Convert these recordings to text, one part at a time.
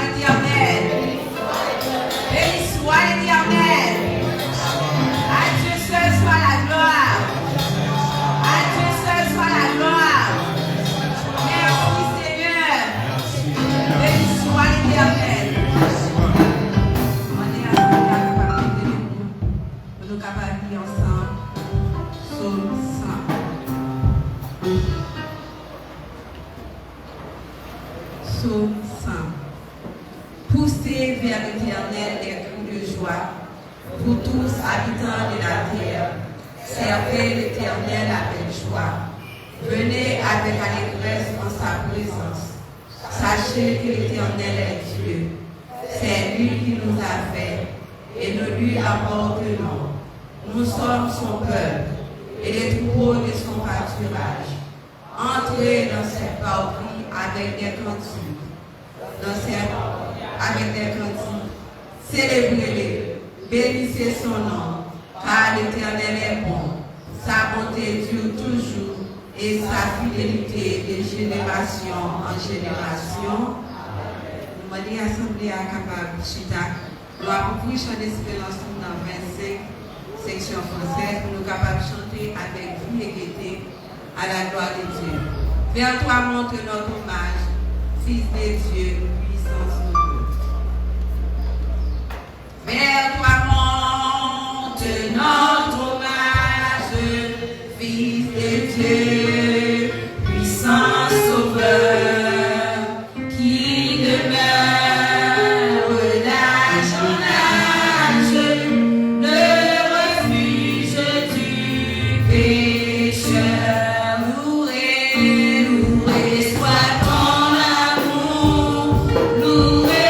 l'Éternel. Béni soit l'Éternel. À Dieu seul soit la gloire. À Dieu seul soit la gloire. Merci Seigneur. Béni soit l'Éternel. On est nous capables de lire ensemble. Psaume 100. Psaume 100. Poussez vers l'Éternel des cris de joie, vous tous habitants de la terre. Servez l'Éternel avec joie. Venez avec allégresse en sa présence. Sachez que l'Éternel est Dieu. C'est lui qui nous a fait et nous lui appartenons. Nous sommes son peuple et les troupeaux de son pâturage. Entrez dans ses parvis avec des cantiques. Avec des cantiques. Célébrez-le, bénissez son nom, car l'Éternel est bon. Sa bonté dure toujours et sa fidélité de génération en génération. Nous avons dit assemblée à capable chita. Nous avons pris chant d'espérance dans 25 sections françaises pour nous capables de chanter avec vie et gaieté à la gloire de Dieu. Vers toi montre notre hommage, Fils de Dieu, puissance de Dieu. Vers toi montre notre hommage, Fils de Dieu, puissant sauveur, qui demeure d'âge en âge, le refuge du pécheur. Loué soit ton amour, loué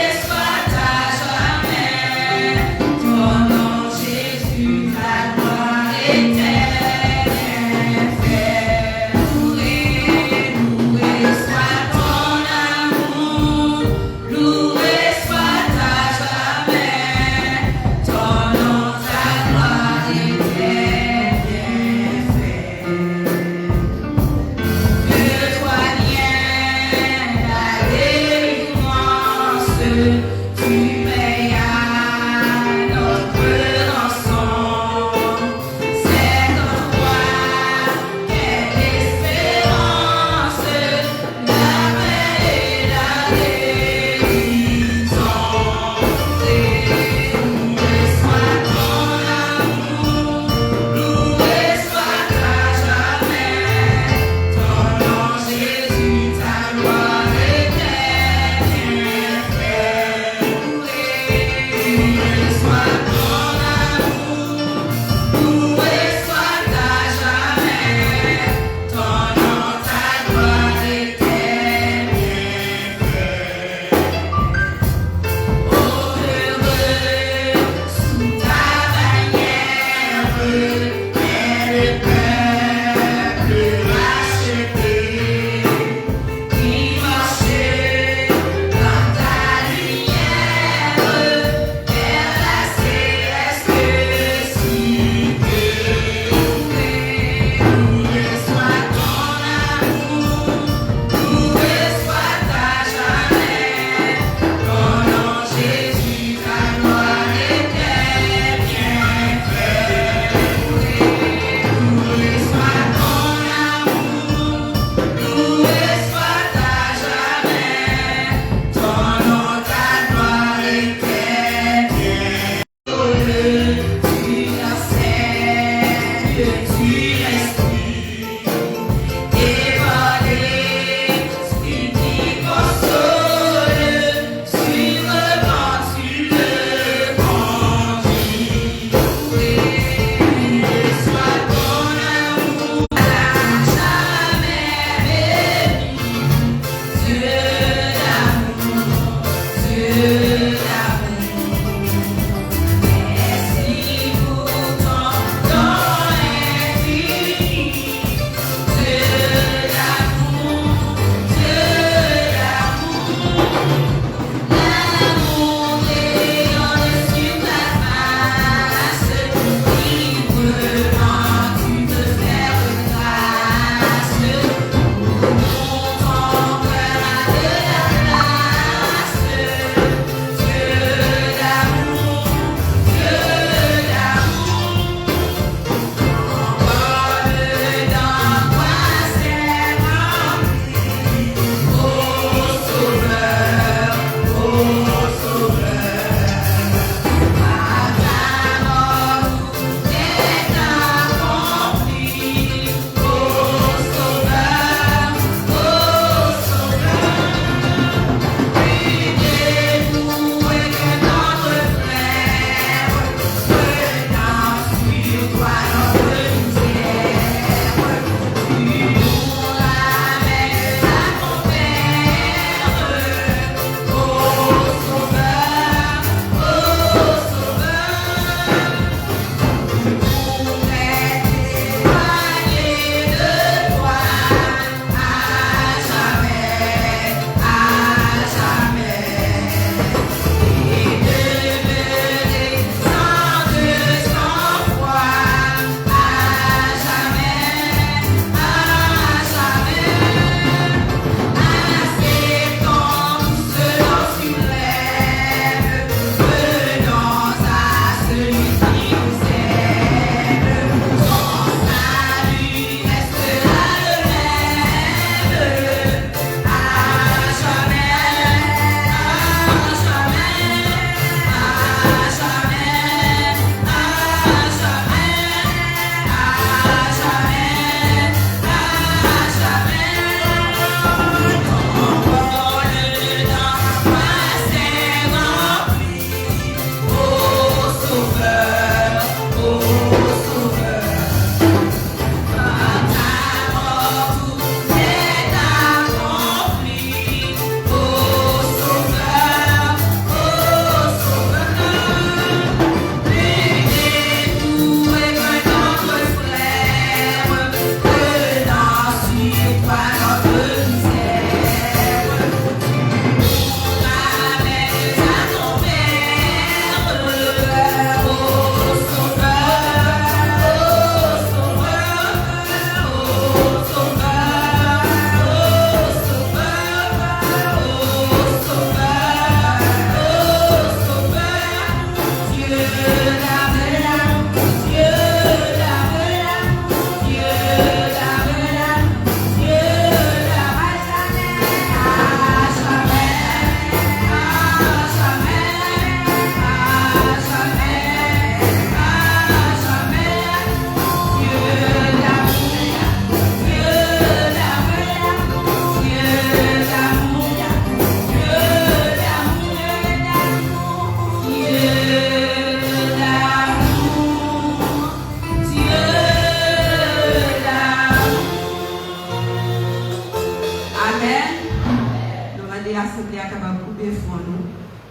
demander à l'Assemblée capable de couper fond nous.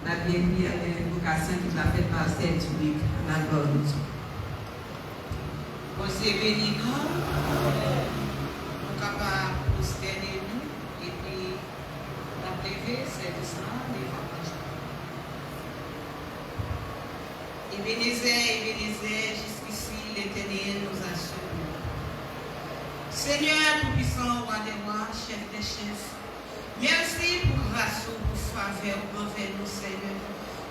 La bien prière de l'invocation qui va faite par cette week à la gloire de Dieu. Vous bénis nous, nous capables de prosterner nous et puis d'appeler cette sang devant Dieu. Ebenezer, jusqu'ici l'Éternel nous a sauvés. Seigneur tout-puissant, roi des rois, chef des chefs, merci pour grâce, pour faveur envers nous, Seigneur.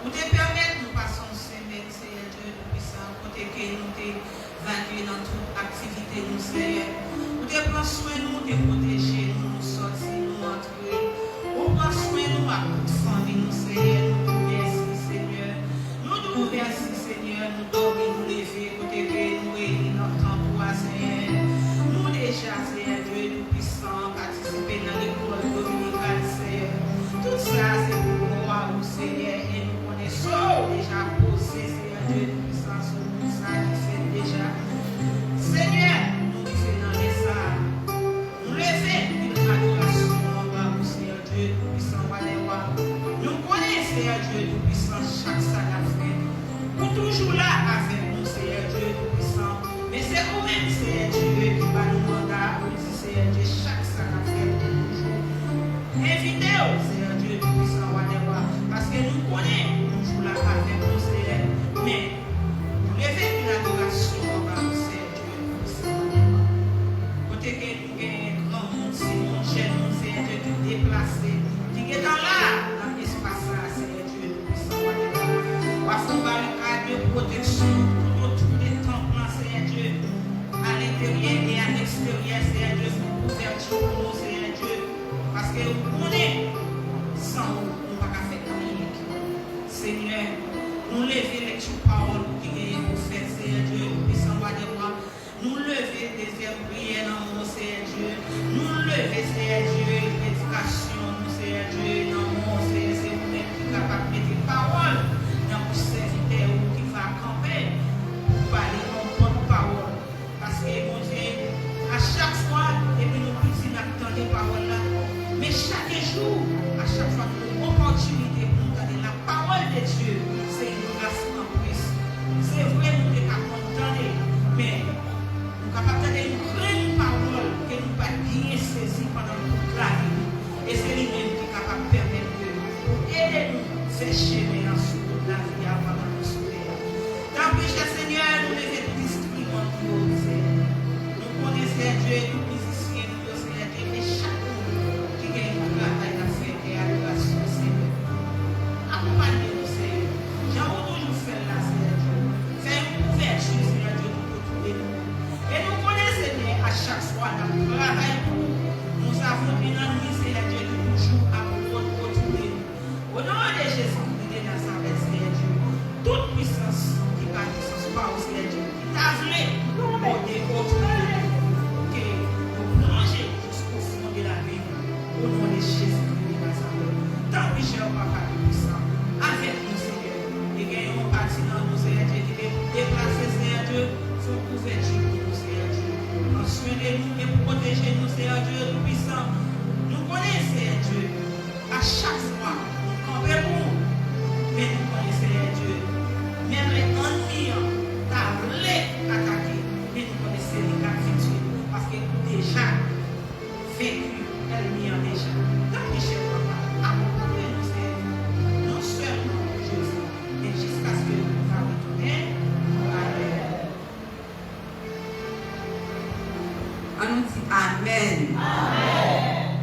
Pour te permettre de nous passer une semaine, Seigneur Dieu tout-puissant, pour que nous te vaincu dans toute activité, nous, Seigneur. Pour te prendre soin de nous, te protéger, nous sortir, nous entrer. Pour prendre soin de nous, à toute famille, nous, Seigneur. Nous te merci, Seigneur. Nous te merci, Seigneur. Nous dormir, nous lever, pour te nous réunir notre temps pour Seigneur. Nous déjà, Seigneur Dieu tout-puissant, participer dans l'école dominicale, Seigneur. Tout ça, c'est pour moi, Seigneur, et nous connaissons déjà posé, Seigneur Dieu tout-puissant, sur tout ça qui fait déjà. Seigneur, nous vivons dans les salles. Nous levons une adoration envers vous, Seigneur Dieu tout-puissant, nous connaissons, Seigneur Dieu tout-puissant, chaque salle à faire. Pour toujours là avec nous, Seigneur Dieu tout-puissant. Mais c'est vous-même, Seigneur Dieu, qui va nous mandat pour dire, Seigneur Dieu, chaque salle à faire pour toujours. Invitez-vous, Seigneur Dieu tout-puissant, parce que nous connaissons toujours là avec nous, Seigneur. Mais nous levons une adoration envers vous, Seigneur Dieu tout-puissant. Côté que nous avons un grand monde, c'est mon jeune monde, Seigneur Dieu, qui est déplacé, qui est dans l'espace là, Seigneur Dieu tout-puissant. On va faire barricade de protection tout autour des temples, Seigneur Dieu, à l'intérieur et à l'extérieur, Seigneur Dieu, pour couverture pour nous, Seigneur Dieu, parce que vous connaissez sans vous, nous ne pouvons pas faire rien. Seigneur, nous levons les paroles qui est pour faire, Seigneur Dieu, puissant roi des rois. Nous levons des prières dans mon Seigneur Dieu. Nous levons, Seigneur Dieu, l'éducation, Seigneur Dieu, dans mon Seigneur, c'est vous-même qui est capable de mettre des paroles dans vos serviteurs qui va camper pour parler en bonne parole. Parce que, mon Dieu, à chaque fois, et puis nous puissions attendre des paroles là, mais chaque jour, à chaque fois, nous avons une opportunité pour nous donner la parole de Dieu. C'est une grâce en plus. C'est vrai, nous sommes capables d'entendre, mais nous sommes capables d'entendre une grande parole que nous ne pouvons pas bien saisir pendant toute la vie. Et c'est lui-même qui est capable de permettre de aider nous à faire chemin dans toute la vie avant de nous sauver. Tant que cher Seigneur, nous levons tout instrument pour nous, Seigneur. Nous connaissons Dieu, nous musiciens, nous Seigneur Dieu, et chaque monde qui gagne un travail à faire et adoration, Seigneur. Accompagnez-nous, Seigneur. J'en veux toujours faire là, Seigneur Dieu. Faire une ouverture, Seigneur Dieu, pour retrouver nous. Et nous connaissons bien à chaque fois dans le travail pour nous avons une ennemi, Seigneur Dieu, qui toujours à retrouver nous. Au nom de Jésus-Christ de Nazareth, Seigneur Dieu, toute puissance qui va puissance par au Seigneur Dieu, qui t'a voulu pour des retrouver nous, que nous plonger jusqu'au fond de la vie, au nom de Jésus-Christ de Nazareth. Tant que j'ai un papa puissant, avec nous, Seigneur, et gagnons parti dans nous, Seigneur Dieu, qui est déplacé, Seigneur Dieu, faut couverture pour nous, Seigneur Dieu. Soignez-nous et protégez-nous, Seigneur Dieu tout-puissant. Nous connaissons, Seigneur Dieu, à chaque fois, nous campons, mais nous connaissons, Seigneur Dieu, même les ennemis, t'as voulu attaquer, mais nous connaissons les capitures, parce que déjà, vécu, ennemi déjà. Tant que je ne vois pas, accompagnez-nous, Seigneur, non seulement Jésus, mais jusqu'à ce que nous va retourner. On nous dit Amen. Amen.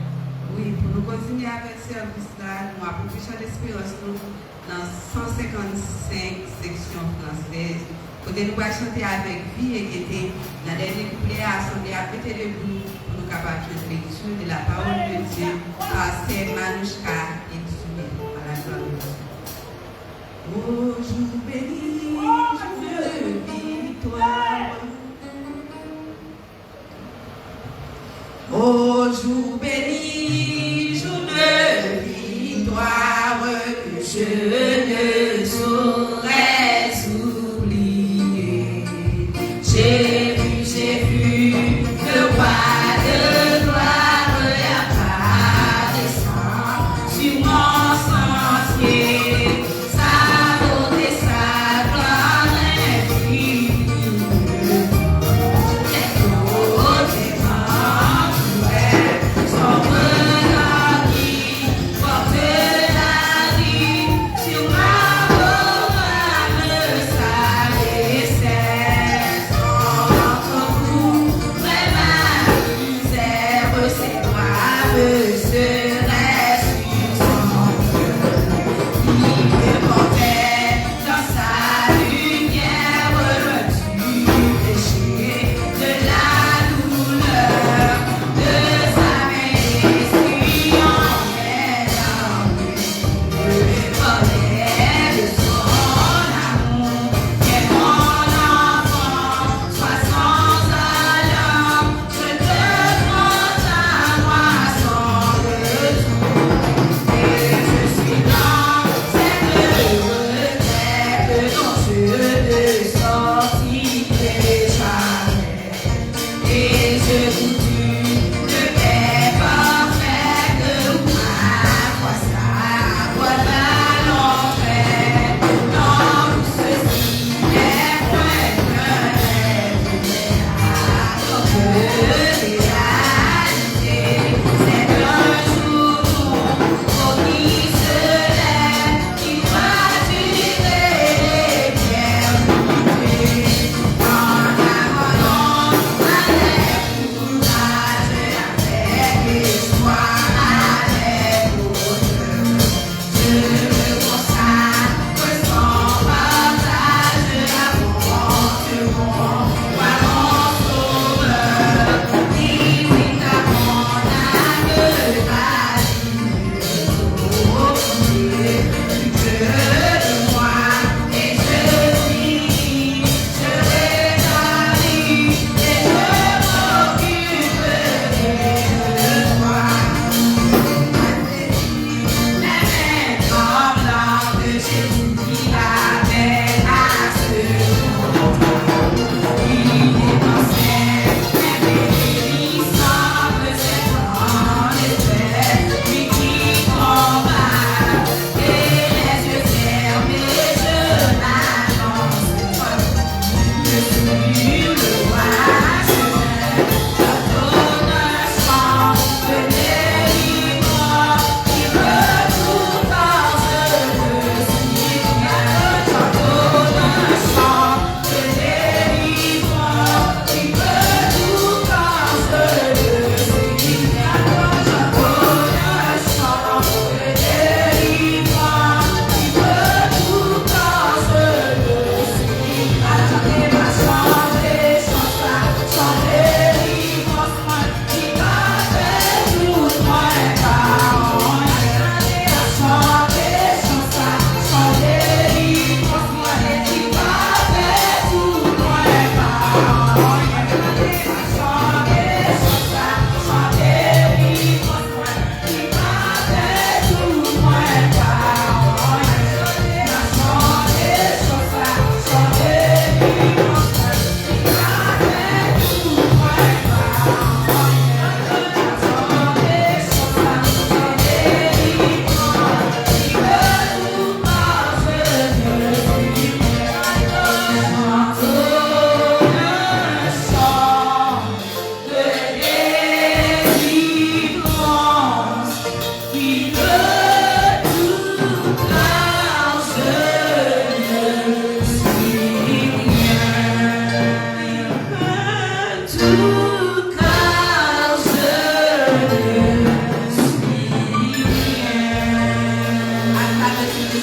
Oui, pour nous continuer avec ce service-là, nous avons pu changer d'espérance dans 155 sections françaises. Côté nous allons chanter avec vie et gaieté. Dans les derniers couplets, l'Assemblée a pété debout pour nous capables de lecture de la parole de Dieu par Sœur Manouchka et Tsumé. À la gloire de Dieu. Ô jour béni, jour de victoire. Ô jour béni, jour de victoire, que je ne saurais oublier. J'ai vu le roi de gloire apparaissant sur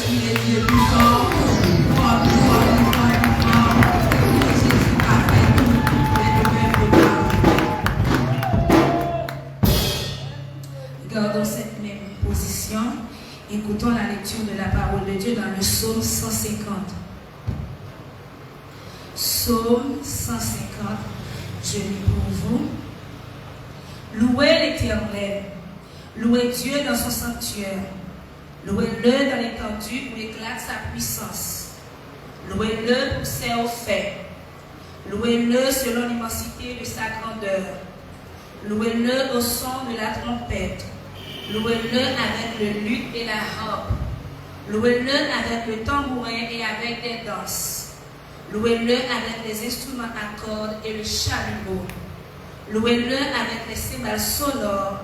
suis le Dieu plus fort, plus fort, plus fort, plus fort, plus fort. Et Jésus a fait tout, mais nous-mêmes ne pas. Gardons cette même position. Écoutons la lecture de la parole de Dieu dans le psaume 150. Psaume 150, je lis pour vous. Louez l'Éternel, louez Dieu dans son sanctuaire, louez-le dans l'étendue où éclate sa puissance, louez-le pour ses hauts faits, louez-le selon l'immensité de sa grandeur, louez-le au son de la trompette, louez-le avec le luth et la harpe, louez-le avec le tambourin et avec des danses. Louez-le avec les instruments à cordes et le chalumeau. Louez-le avec les cymbales sonores.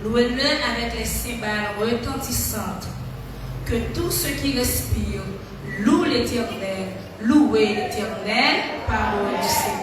Louez-le avec les cymbales retentissantes. Que tout ce qui respire loue l'Éternel. Louez l'Éternel, parole du Seigneur.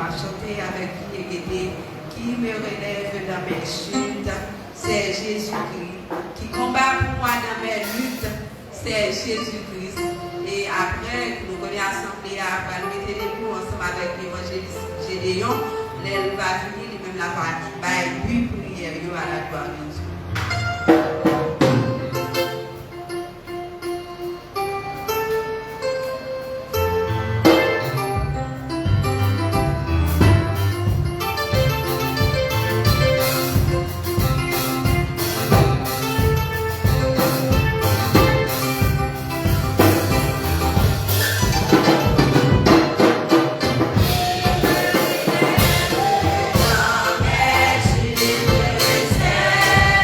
Chanter avec qui me relève dans mes chutes, c'est Jésus-Christ. Qui combat pour moi dans mes luttes, c'est Jésus-Christ. Et après, nous connaissons l'assemblée, après nous mettons les mots ensemble avec l'évangéliste Gédéon, elle va venir, lui-même la partie, puis prière à la gloire de Dieu. Yes.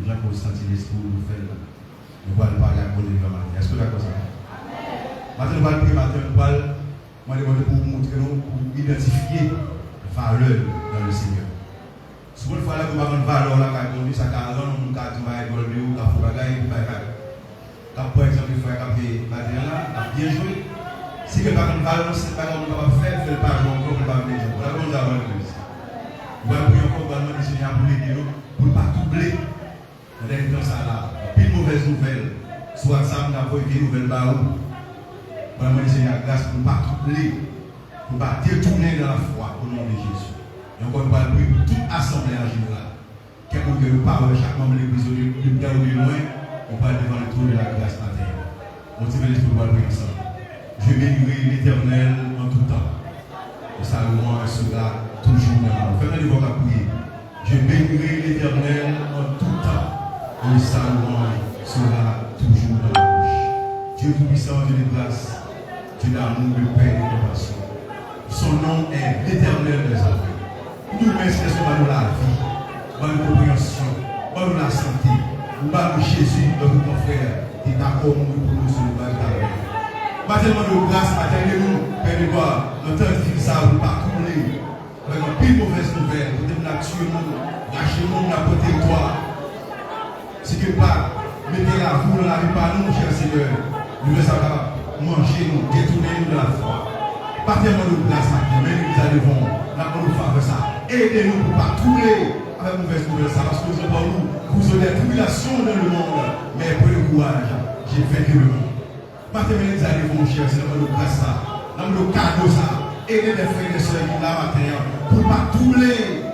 gens pour sentir l'esprit nous faire. Nous allons parler à côté de la matin. Est-ce que vous êtes d'accord ça? Maintenant, nous allons prier matin, nous allons demander pour vous montrer, pour identifier la valeur dans le Seigneur. Souvent, il faut aller pour une valeur là, quand on dit ça, quand on dit ça, quand on dit ça, quand par exemple, il faut que la bien joué. Si quelqu'un n'a pas de valeur, c'est pas comme on va faire, il ne fait pas jouer encore, on va venir jouer. Voilà comment nous avons l'église. Nous allons prier encore, nous allons demander Seigneur pour l'aider, pour ne pas troubler. On est dans ça là. Puis mauvaise nouvelle, soit ça, on n'a pas eu des nouvelles barreaux. On va demander Seigneur grâce pour ne pas troubler, pour ne pas détourner dans la foi au nom de Jésus. Et encore, nous allons prier pour toute assemblée en général. Quelqu'un qui nous parle, chaque membre de l'église, de bien ou de loin, on parle devant le trône de la grâce matin. Motivez l'esprit pour prier ensemble. Je bénirai l'Éternel en tout temps. Et sa louange sera toujours dans la vie. Faites-le à prier. Je bénirai l'Éternel en tout temps. Et sa louange sera toujours dans la bouche. Dieu tout-puissant, Dieu de grâce, Dieu d'amour, de paix et de compassion. Son nom est l'Éternel des armées. Nous expressons par nous la vie, par nous compréhension, par nous la santé, par nous Jésus, notre confrère, qui est d'accord pour nous sur le bas de la vie. Maintenant, de grâce, attendez-nous, Père de gloire, notre temps de ça, vous ne pas tourner avec une pile mauvaise nouvelle, vous devez la tuer, lâcher nous dans notre territoire. Si que pas, mettez la vous dans la vie par nous, cher Seigneur, nous voulons savoir manger, nous, détourner nous de la foi. Partez-moi de grâce, maintenant, mais nous allons, là, pour nous faire ça. Aidez-nous pour ne pas troubler avec mauvaise nouvelle, ça, parce que nous avons vous avez des tribulations dans le monde, mais pour le courage, j'ai vaincu le monde. Partez-moi les allez, mon cher, c'est dans le grâce, dans le cadeau, ça. Aidez les frères et les soeurs qui sont là matin, pour ne pas troubler.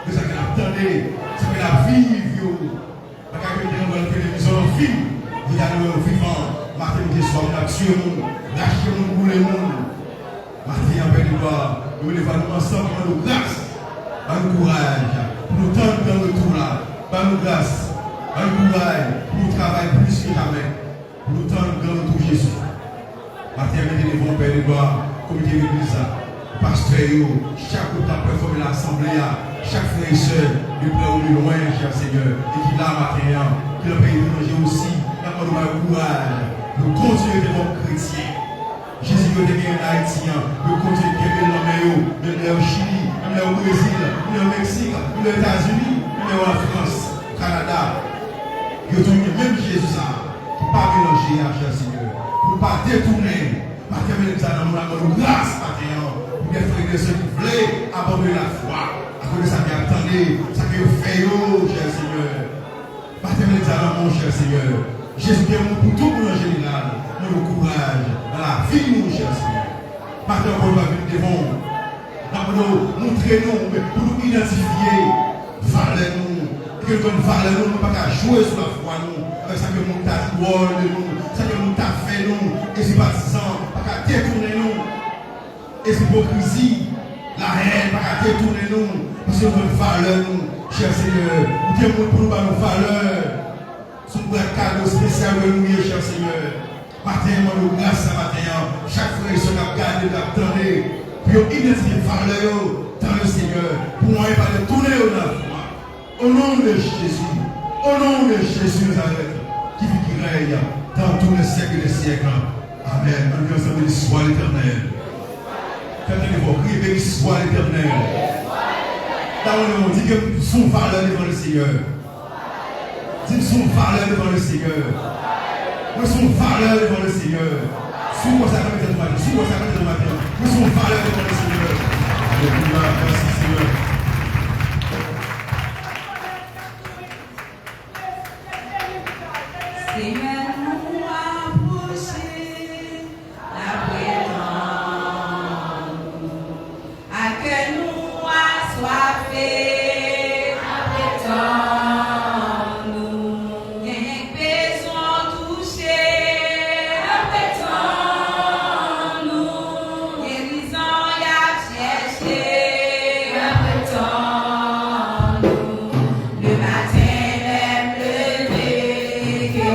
Mais ça qu'elle attendait, c'est que la vie, parce que nous avons une télévision en film, vous allez vivant, matin, midi, soir, on a tué le monde, lâché le monde pour le monde. Matin, en paix de gloire, nous les allons ensemble dans le grâce, dans le courage, pour nous tendre dans le tour là, dans le grâce, dans le courage, pour nous travailler plus que jamais, pour nous tendre dans le tour Jésus. Matin, mettez les bons pères de gloire, comité de l'église, pasteur, chaque temps performer l'assemblée, chaque frère et soeur, du près ou du loin, cher Seigneur, et qui là matin, qui le pays de manger aussi, dans le courage, nous continuer de être chrétiens. Jésus est gagné en Haïti, nous continuer de gagner dans le Chili, au Brésil, au Mexique, aux États-Unis, en France, au Canada. Nous avons même Jésus, qui ne pas mélanger, cher Seigneur, pour ne pas détourner, parce que nous avons grâce, pour les frères et ceux qui voulaient abandonner la foi. À cause de ça qui attendait, ça qui fait, cher Seigneur. Parce que nous avons mon cher Seigneur. Jésus est pour tout pour le général, pour le courage, dans la vie, mon cher Seigneur. Parce que nous avons devant, pour nous montrer, pour nous identifier, valeur nous, que nous valeur nous, nous ne pouvons pas jouer sur la foi nous, avec ça que nous avons de nous, ça que nous avons fait nous, et c'est pas sans, pas détourner nous, et c'est hypocrisie, la haine, pas détourner nous, parce que nous avons valeur nous, cher Seigneur, nous avons pour nous nos valeurs. Son cadeau spécial de nous, cher Seigneur. Matin, nous grâce à matin, chaque frère se a gardé, d'attendre, pour identifier valeur dans le Seigneur, pour moi, pas de tourner au neuf. Au nom de Jésus, au nom de Jésus Nazareth, qui vit, qui règne dans tous les siècles et les siècles. Amen. On dit ensemble, béni soit l'Éternel. Faites-le, priez, béni soit l'Éternel. Là, on dit que son valeur devant le Seigneur. Nous sommes valeurs devant le Seigneur. Nous sommes valeurs devant le Seigneur. Sous-moi ça comme de matin. Sous-moi ça comme de matin. Nous sommes valeurs devant le Seigneur. Alléluia. Merci Seigneur. Seigneur, nous approcher la présence. À que nous assoiffés. Le matin, même levé, que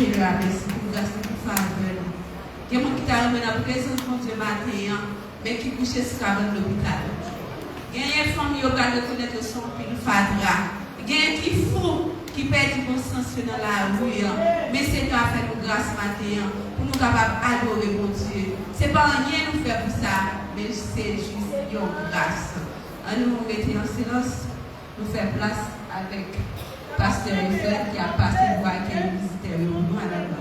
Seigneur, merci pour grâce et pour faveur. Il y a des gens qui t'a ramené à la présence de Dieu matin, mais qui couchent esclaves dans l'hôpital. Il y a une famille qui a reconnaître son pile fadra. Il y a qui fou qui perd du bon sens dans la rue. Mais Seigneur a fait nous grâce matin pour nous capables d'adorer mon Dieu. Ce n'est pas rien nous faire pour ça, mais c'est juste une grâce. Nous mettons en silence, nous faisons place avec Pasteur Eiffel qui a passé pour accueillir les visiteurs pour nous à la maison.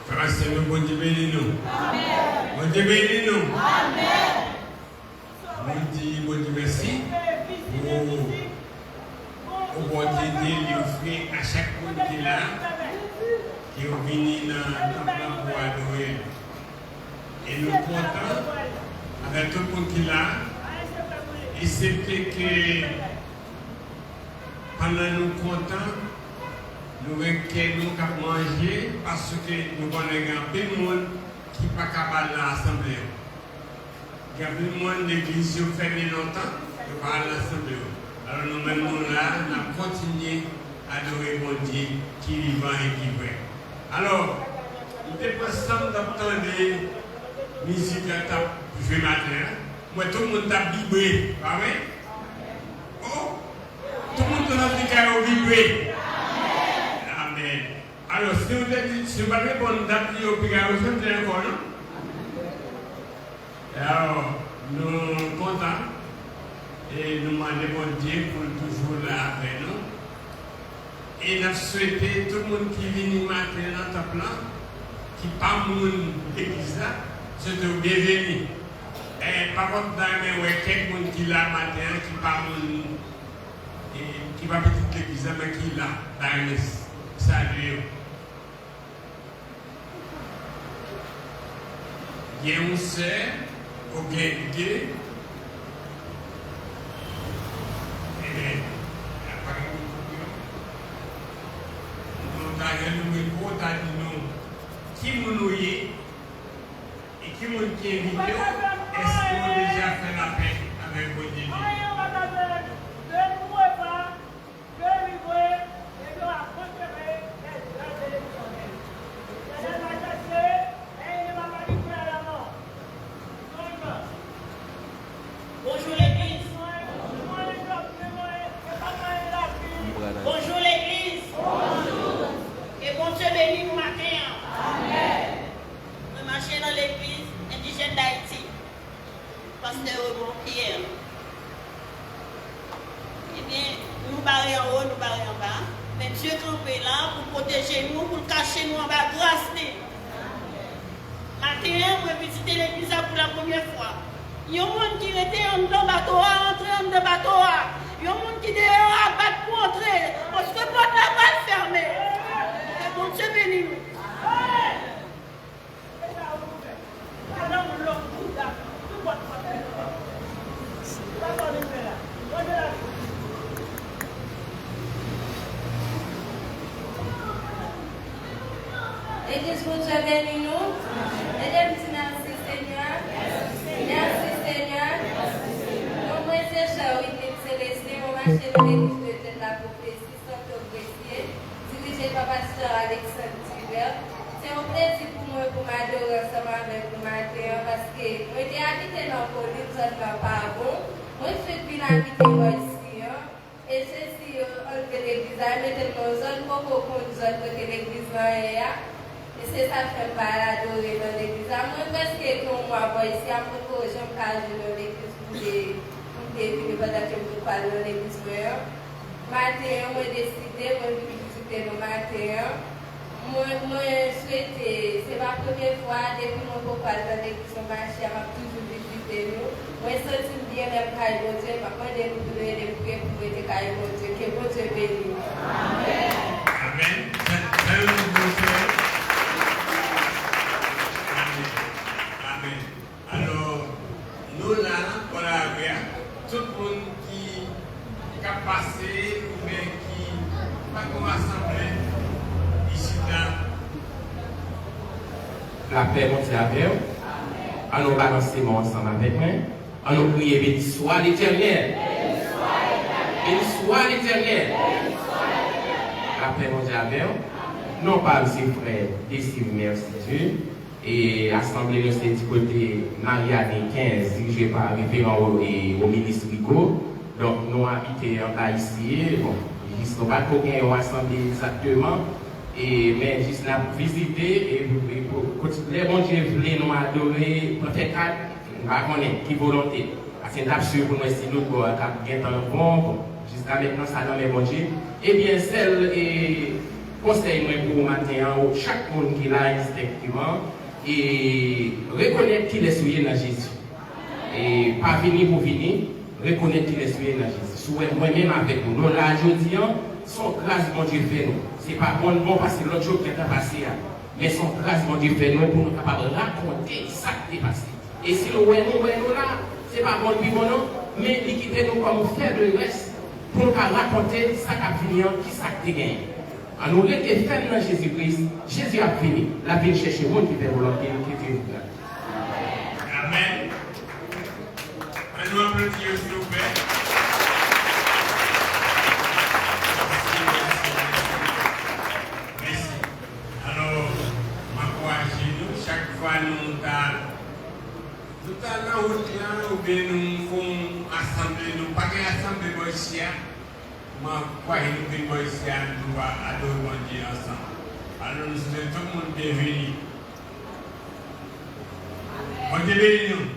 Frère, c'est nous, bon Dieu bénis nous. Amen. Bon Dieu bénis nous. Amen. Bon Dieu merci pour l'opportunité de offrir à chaque monde qui est là, qui est venu dans le plan pour adorer. Et nous comptons avec tout le monde qui est là. Et c'est que pendant nous comptons, nous requérons qu'à manger parce que nous connaissons un peu de monde qui n'est pas capable de l'assemblée. Il y a plus de monde l'église qui fait longtemps, qui n'est pas à l'assemblée. Alors nous-mêmes, nous là, nous continuons à adorer mon Dieu qui est vivant et qui est vrai. Alors, nous sommes ensemble d'entendre des musiques à jouer matin. Moi, tout le monde a vibré, pas vrai? Oh! Tout le monde a vibré. Amen. Alors, si vous ne parlez pas d'appeler au Picard, vous êtes encore, non? Alors, nous sommes contents et nous demandons Dieu pour toujours là avec nous. Et nous souhaitons tout le monde qui vient matin dans ta plan, qui parle de l'église, c'est de bienvenue. Et par contre, il y a quelqu'un qui est là matin, qui parle qui va petite l'église, mais qui est là, dans le salut. Il y a une sœur au Guégué. Et nous avons qui nous et qui nous qui est vidéo, est-ce qu'on a déjà fait la paix avec vos Dieu? Bonjour l'église. Bonjour l'église. Bonjour. Et bon Dieu bénisse nous matin. Amen. Nous marchons dans l'église indigène d'Haïti. Pasteur Bon Pierre. Eh bien, nous barrons en haut, nous barrons en bas. Mais Dieu campé là pour protéger nous, pour cacher nous en bas grâce. Matin, je vais visiter l'église pour la première fois. Il y a un monde qui était en dedans bateau, entré en dedans bateau. Il y a un monde qui est à battre pour entrer. Parce que porte la balle fermée. Et bon Dieu bénis nous. Église, bon Dieu bénis nous. Mesdames, merci Seigneur. Merci Seigneur. Mon frère Charité Célestin, mon marché de l'église de la prophétie, Saint-Augustin, dirigé par Pasteur Alexandre Tibert. C'est un plaisir pour moi pour m'adorer ensemble avec vous matin parce que moi j'ai habité dans le Colline, je ne suis pas bon. Moi je suis depuis l'habiter ici. Et ceci, enlever l'église, mettez dans une zone pour qu'on zone côté l'église là. Et c'est ça que je fais adorer dans l'église. Moi, parce que pour moi, ici, à mon tour, je me cache dans l'église pour définir pendant que je parle dans l'église. Matin, moi, décidé, moi, je visiter le matin. Moi, souhaité, c'est ma première fois, depuis mon papa dans l'église, je marche, je toujours visité nous. Moi, je suis bien, même quand je Dieu, je vais demander de prier pour aider quand Dieu, que bon Dieu bénisse. Amen. Amen. Alors, nous là, pour la tout le monde qui a passé ou bien qui va comme assemblée ici là. La paix, mon Dieu, avec vous. Allons balancer mon ensemble avec moi. Allons prier, béni soit l'Éternel. Béni soit l'Éternel. La paix, mon Dieu, avec vous. Non pas, mes frères, merci Dieu. Et l'Assemblée nous c'est du côté Marianne 15, dirigée par référent au ministre Rico. Donc nous habitons ici. Bon, juste nous pas gagner une assemblée exactement. Mais juste nous avons visité et les bons dieux voulaient nous adorer, peut-être qui volonté. C'est une sûr pour nous si nous avons bien temps bon. Jusqu'à maintenant, ça dans mes bons dieux. Eh bien, celle et conseil pour le matin, chaque monde qui l'a instinctivement, et reconnaître qu'il est souillé dans Jésus. Et pas venir pour venir, reconnaître qu'il est souillé dans Jésus. Souhait moi-même avec nous. Nous, là, aujourd'hui, son grâce, mon Dieu, fait nous. Ce n'est pas bon parce que l'autre chose qui est passé, mais son grâce, mon Dieu, fait nous pour nous capables de raconter ça qui est passé. Et si nous voyons là, ce n'est pas bon pour nous, mais il quitte nous comme faire de reste pour nous raconter ça qui a fini, qui ça qui gagne. Alors, nous sommes faits dans Jésus-Christ. Jésus a fini. La vie cherche le monde qui fait volonté, qui fait une Amen. Un nous applaudir, s'il vous plaît. Merci. Alors, ma nous, chaque fois nous tout à l'heure, nous faisons assemblée, nous pas assemblée ici. Moi, quoi, nous faisons ici, nous adorer Dieu ensemble. Alors, nous sommes tout le monde bienvenu. On est béni nous.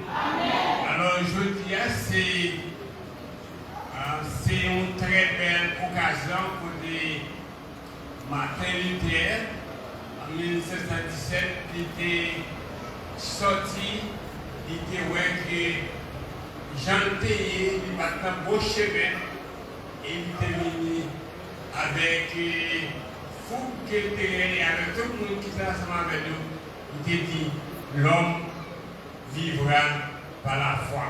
Alors, je dis, c'est une très belle occasion pour des Martin Luther en 1717 qui était sorti, il était que Jean Théier, il m'a fait un beau chemin et il était venu avec fou qui était avec tout le monde qui était ensemble avec nous. Il était dit l'homme vivra par la foi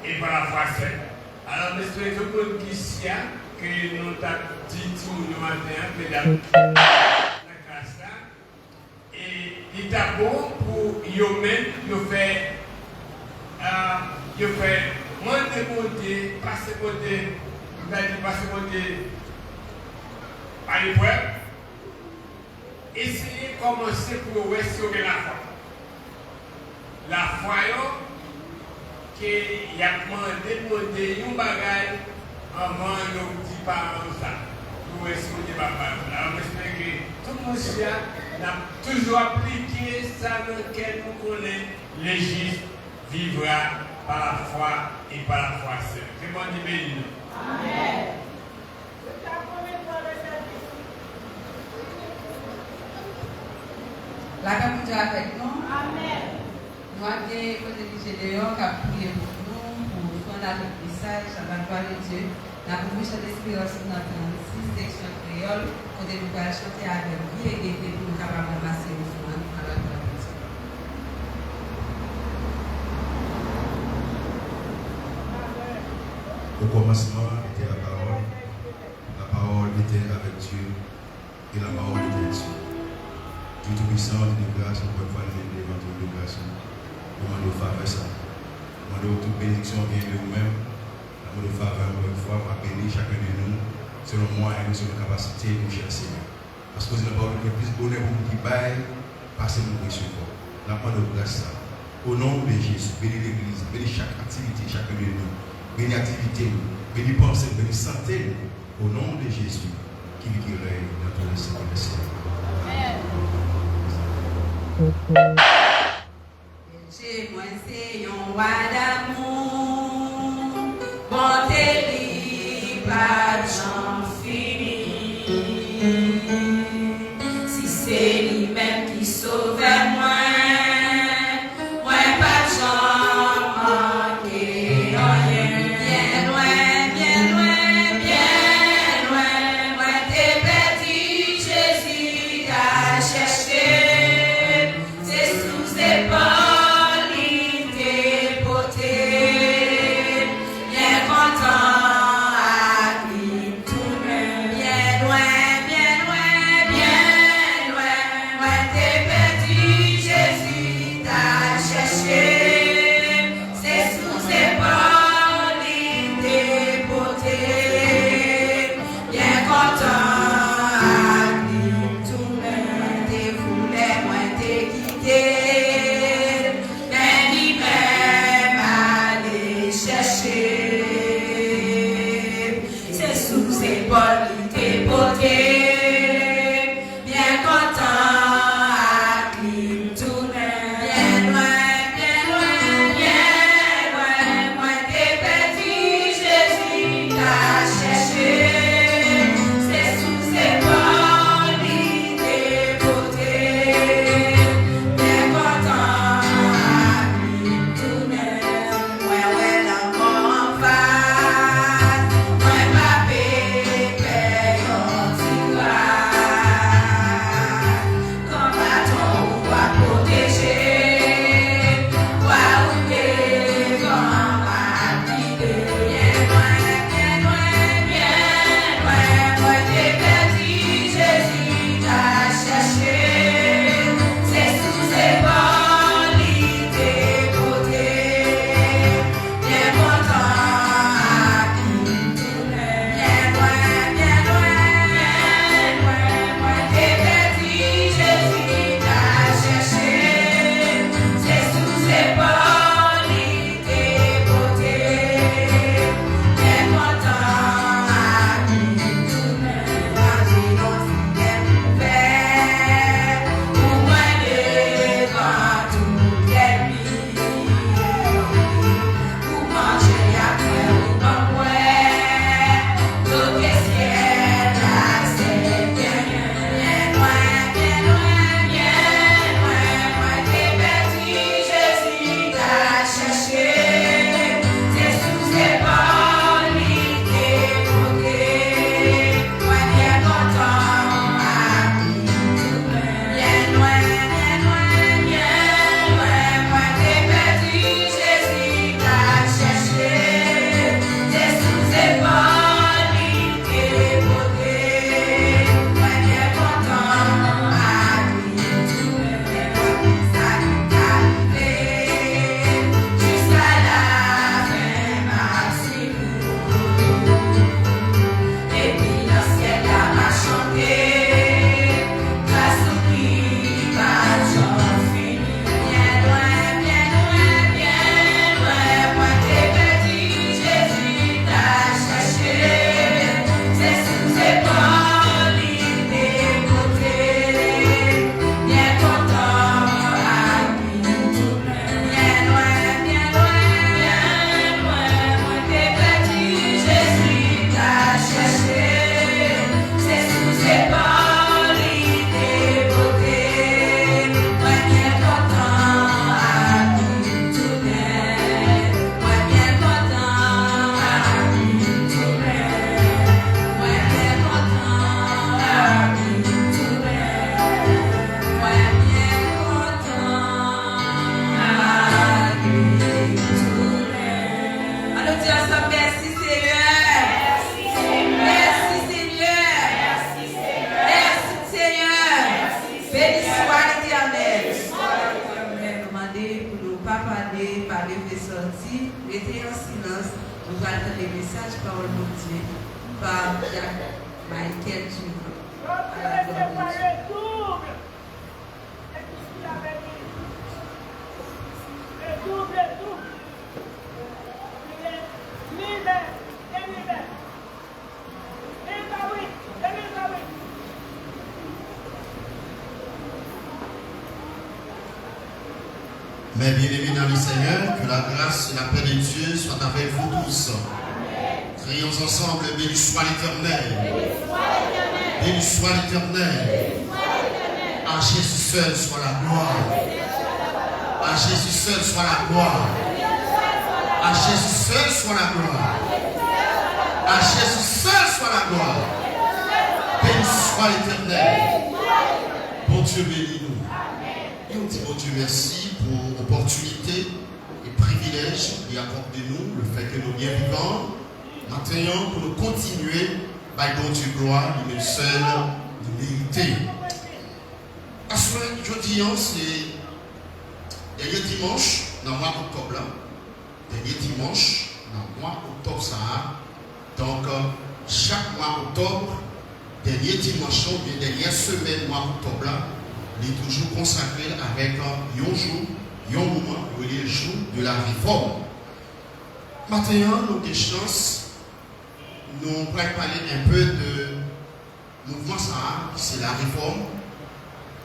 et par la foi seule. Alors, monsieur, tout le monde qui ici, que nous avons dit tout le matin, mesdames, la classe là, et il est bon pour eux-mêmes de faire, monter, passer côté à l'épreuve, essayer de commencer pour restaurer la foi. La foi, qu'il y a demandé un bagage avant de dire par ça. Nous restons papa. Alors, j'espère que tout le monde a toujours appliqué ça dans lequel nous connaissons. Le juste vivra par la foi et par la foi seule. Que bon Dieu bénisse. Amen. La paix Dieu avec nous. Amen. Nous avons des Gédéon qui a prié pour nous, pour faire notre message, à la gloire de Dieu. Nous avons vu cette espérance dans notre 6 section créole, pour nous pouvoir chanter avec vie et gaieté pour nous capables de passer au fond à la gloire de Dieu. Au commencement était la parole était avec Dieu, et la parole était Dieu. Dieu Tout-Puissant, de grâce, encore une fois, nous demandons de grâce. Demandons de faveur ça. Demandons toute bénédiction vient de vous-même. Demandons de faveur encore une fois, pour bénir chacun de nous, selon moi et selon la capacité de cher Seigneur. Parce que c'est la parole qui est plus bonheur pour nous qui baille, passer nous précieux fort. Nous demandons de grâce ça. Au nom de Jésus, bénis l'Église, bénis chaque activité, chacun de nous. Bénis l'activité, bénis pensée, bénis santé. Au nom de Jésus, qui vit qui règne dans tous les siècles des siècles. Chez moi, c'est un roi d'amour, bonté, pas de j'en fini. Si c'est lui-même qui sauve moi, pas de j'en manquer rien. Bien loin, bien loin, bien loin, moi t'es perdu, Jésus t'a cherché, c'est sous ses pas. Bien content à lui. pas parler, parler fait sortir, rester en silence, nous allons entendre les messages par le Dieu, par Michael Junior. À la gloire de Dieu. Mes bien-aimés dans le Seigneur, que la grâce et la paix de Dieu soient avec vous tous. Crions ensemble, béni soit l'Éternel. Béni soit l'Éternel. À Jésus seul soit la gloire. À Jésus seul soit la gloire. À Jésus seul soit la gloire. À Jésus seul soit la gloire. Béni soit l'Éternel. Bon Dieu, bénis-nous. Et on dit, bon Dieu, merci pour l'opportunité et privilège et accordez-nous le fait que nous bien vivants, maintenant pour nous continuer, par bon Dieu gloire, nous seul, nous mériter. À ce moment, je dis, c'est dernier dimanche, dans le mois d'octobre, dernier dimanche, dans le mois d'octobre, ça. Donc, chaque mois d'octobre, dernier dimanche, ou bien dernière semaine, mois d'octobre, il est toujours consacré avec un jour, un moment, le jour de la réforme. Maintenant, nous avons chance, nous allons parler un peu de mouvement Sahara, c'est la réforme.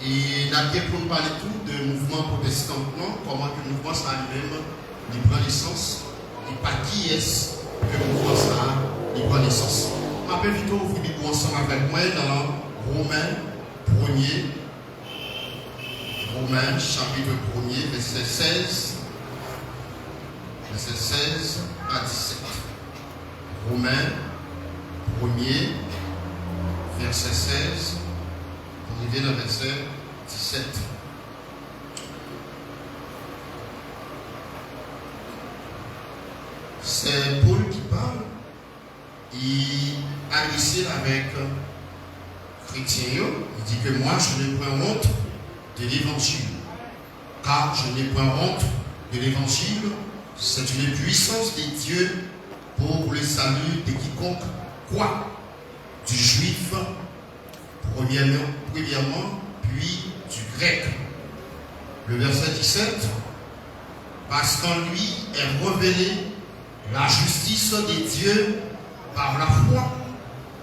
Et nous avons pour nous parler tout de mouvement protestant, comment que le mouvement Sahara lui-même il prend naissance, et par qui est-ce que le mouvement Sahara il prend naissance. Je m'appelle Vito, vous venez ensemble avec moi dans Romains 1er. Romains chapitre 1er, verset 16 à 17. Romains 1er, verset 16, on est dans verset 17. C'est Paul qui parle. Il a initié avec chrétien. Il dit que moi je n'ai point honte de l'évangile, car je n'ai point honte de l'évangile, c'est une puissance de Dieu pour le salut de quiconque croit, du juif premièrement, puis du grec. Le verset 17, parce qu'en lui est révélée la justice de Dieu par la foi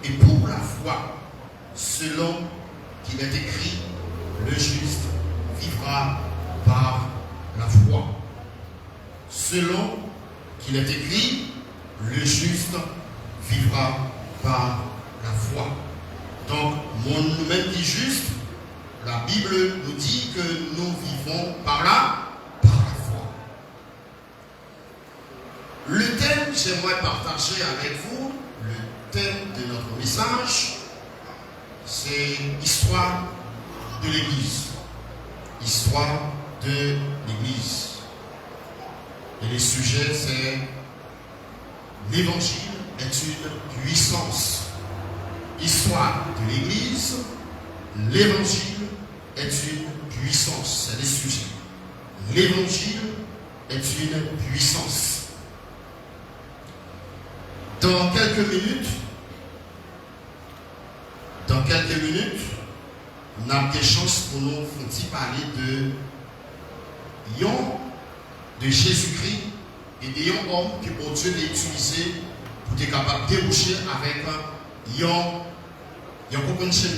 et pour la foi, selon qu'il est écrit, le juste vivra par la foi. Selon qu'il est écrit, le juste vivra par la foi. Donc, nous-mêmes qui juste, la Bible nous dit que nous vivons par la foi. Le thème, j'aimerais partager avec vous, le thème de notre message, c'est l'histoire de l'Église. Histoire de l'Église. Et le sujet, c'est l'Évangile est une puissance. Histoire de l'Église, l'Évangile est une puissance. C'est le sujet. L'Évangile est une puissance. Dans quelques minutes, on a des chances pour nous parler de Jésus-Christ et des hommes que bon Dieu a utilisé pour être capable de déboucher avec un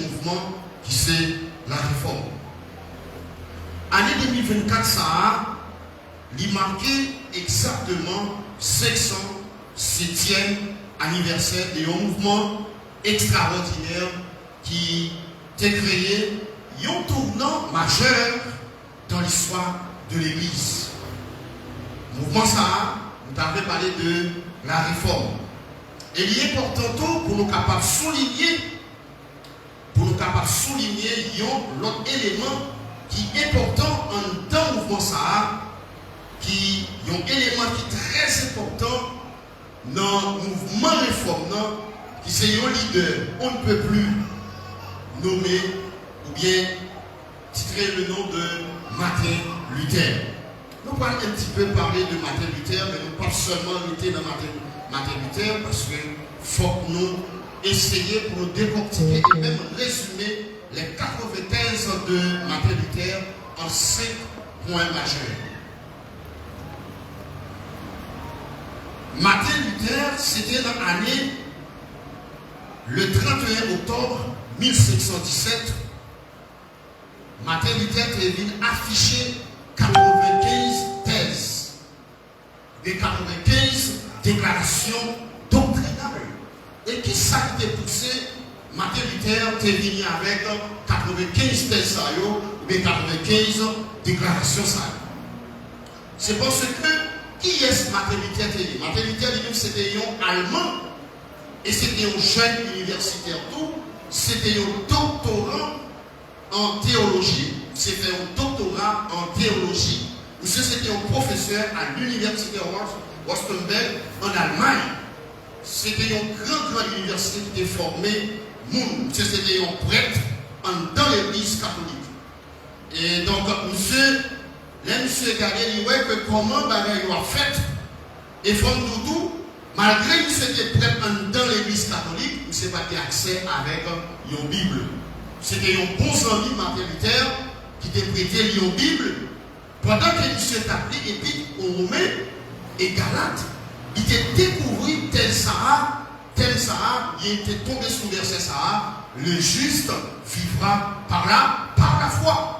mouvement qui c'est la réforme. Année 2024, ça a marqué exactement 507e anniversaire d'un mouvement extraordinaire qui a créé un tournant majeur dans l'histoire de l'Église. Le mouvement Sahara, nous avons parlé de la réforme. Et il est important pour nous capables de souligner l'autre élément qui est important dans le mouvement Sahara, qui est un élément qui est très important dans le mouvement réforme, qui c'est un leader. On ne peut plus nommer ou bien titrer le nom de Martin Luther. nous allons un petit peu parler de maternité, mais nous pas seulement rester dans maternité, parce qu'il faut que nous essayions pour nous décortiquer et même résumer les 95 de maternité en 5 points majeurs. Martin Luther, c'était dans l'année le 31 octobre 1717. Martin Luther est affiché 95 thèses, des 95 déclarations doctrinales. Et qui ça qui t'a poussé Martin Luther est venu avec 95 thèses ou bien 95 déclarations. C'est parce que qui est Martin Luther? Martin Luther lui-même c'était un Allemand et c'était un jeune universitaire tout. C'était un doctorant en théologie. C'était un doctorat en théologie. Monsieur c'était un professeur à l'université Wittenberg en Allemagne. C'était une grande université qui était formée. Monsieur c'était un prêtre dans l'église catholique. Et donc monsieur regardait, il voyait que comment il a fait. Et from tout, malgré que c'était prêtre dans l'église catholique, il n'a pas accès avec une Bible. C'était un bon ami Martin Luther qui t'a prêté une Bible. Pendant que monsieur t'a pris, et puis au Romain et Galate, il t'a découvert tel Sahara, il était tombé sous le verset Sahara, le juste vivra par la foi.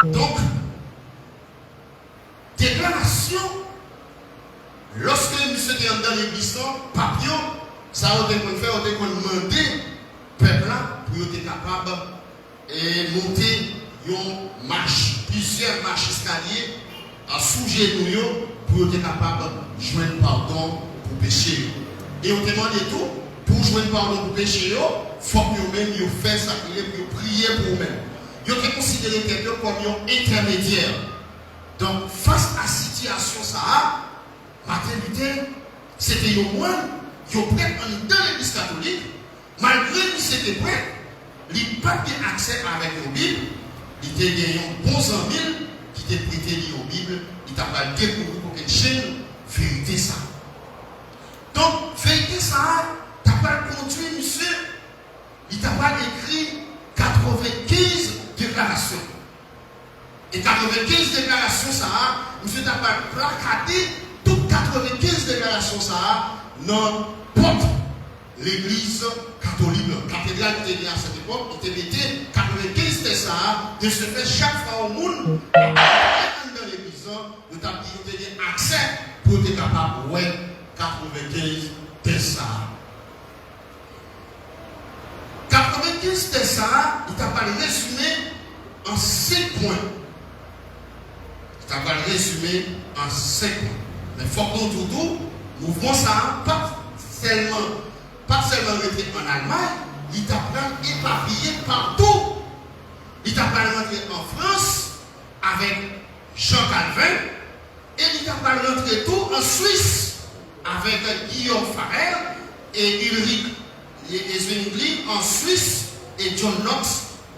Donc, déclaration, lorsque monsieur était dans l'église, papillon, ça a été fait, on a demandé peuple là pour être capable de monter une marche, plusieurs marches escaliers à sous-genoux pour être capable de joindre pardon pour pécher. Et on demande tout, pour joindre pardon pour pécher, il faut que vous-même fassiez ça, pour prier pour vous-même. Vous avez considéré quelqu'un comme un intermédiaire. Donc, face à la situation, ça, Martin Luther, c'était un moine qui est prêt dans l'église catholique. Malgré que c'était prêt, il n'a pas eu accès avec la Bible. Il était gagné un bon ami qui était prêté la Bible. Il n'a pas découvert pour quelque chaîne, vérité ça. Donc, vérité ça, tu n'as pas conduit, monsieur. Il n'a pas écrit 95 déclarations. Et 95 déclarations, ça, monsieur n'a pas placardé toutes 95 déclarations, ça, dans porte l'église catholique. La cathédrale qui était à cette époque, qui était mis 95 de ça, de se faire chaque fois au monde, dans l'église, nous avons accès pour être capable de ouais, 95 de ça. 95 de ça, il t'a pas résumé en 5 points. Il t'a pas résumé en 5 points. Mais il faut qu'on tout, mouvement ça, pas seulement rester en Allemagne, il t'a pas éparpillé partout. Il t'a pas rentré en France avec Jean Calvin et il t'a pas rentré tout en Suisse avec Guillaume Farel et Ulrich Zwingli en Suisse et John Knox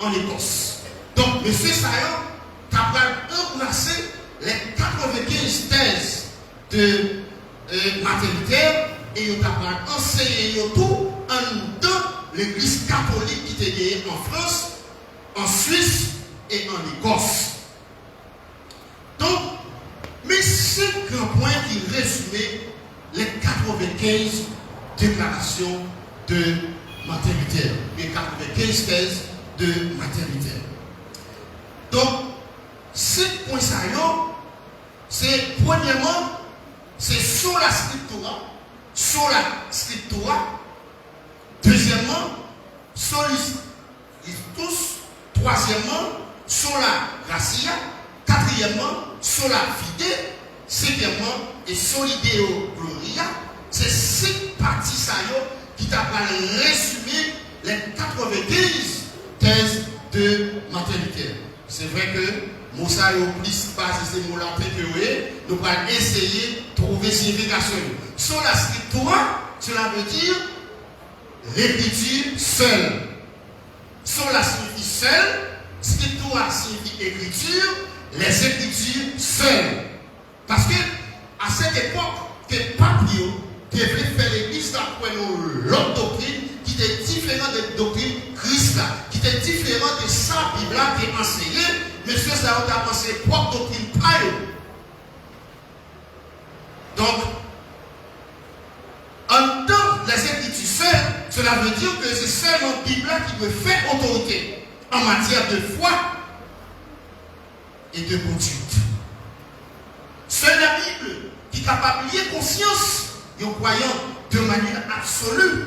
en Écosse. Donc, M. Sayon t'a remplacé les 95 thèses de Martin Luther et il t'a enseigné tout en dans l'église catholique qui était gagnée en France, en Suisse et en Écosse. Donc, mais c'est un point qui résumait les 95 déclarations de Martin Luther, les 95 thèses de Martin Luther. Donc, ces points saillants, c'est premièrement, c'est sur la scriptura, deuxièmement, sur tous, troisièmement, sur la gracia, quatrièmement, sur la fide, cinquièmement, et sur l'idéo gloria. C'est ces parties saillantes qui t'a résumé les 95 thèses de Martin Luther. C'est vrai que Moussa est plus basé ces mots-là que nous allons essayer de trouver signification. Sur la scriptura, cela veut dire l'écriture seule. Sur la signifie seule, Scriptura signifie écriture, les écritures seules. Parce que à cette époque, que Papio devait faire l'église d'après l'autre doctrine qui était différente des doctrines Christ, qui était différente de sa Bible qui est enseignée, mais ce ça a pensé propre doctrine pas. Donc, en tant que les écritures seules, cela veut dire que c'est seulement la Bible qui peut faire autorité en matière de foi et de conduite. Seule la Bible qui est capable de lier conscience et aux croyants de manière absolue,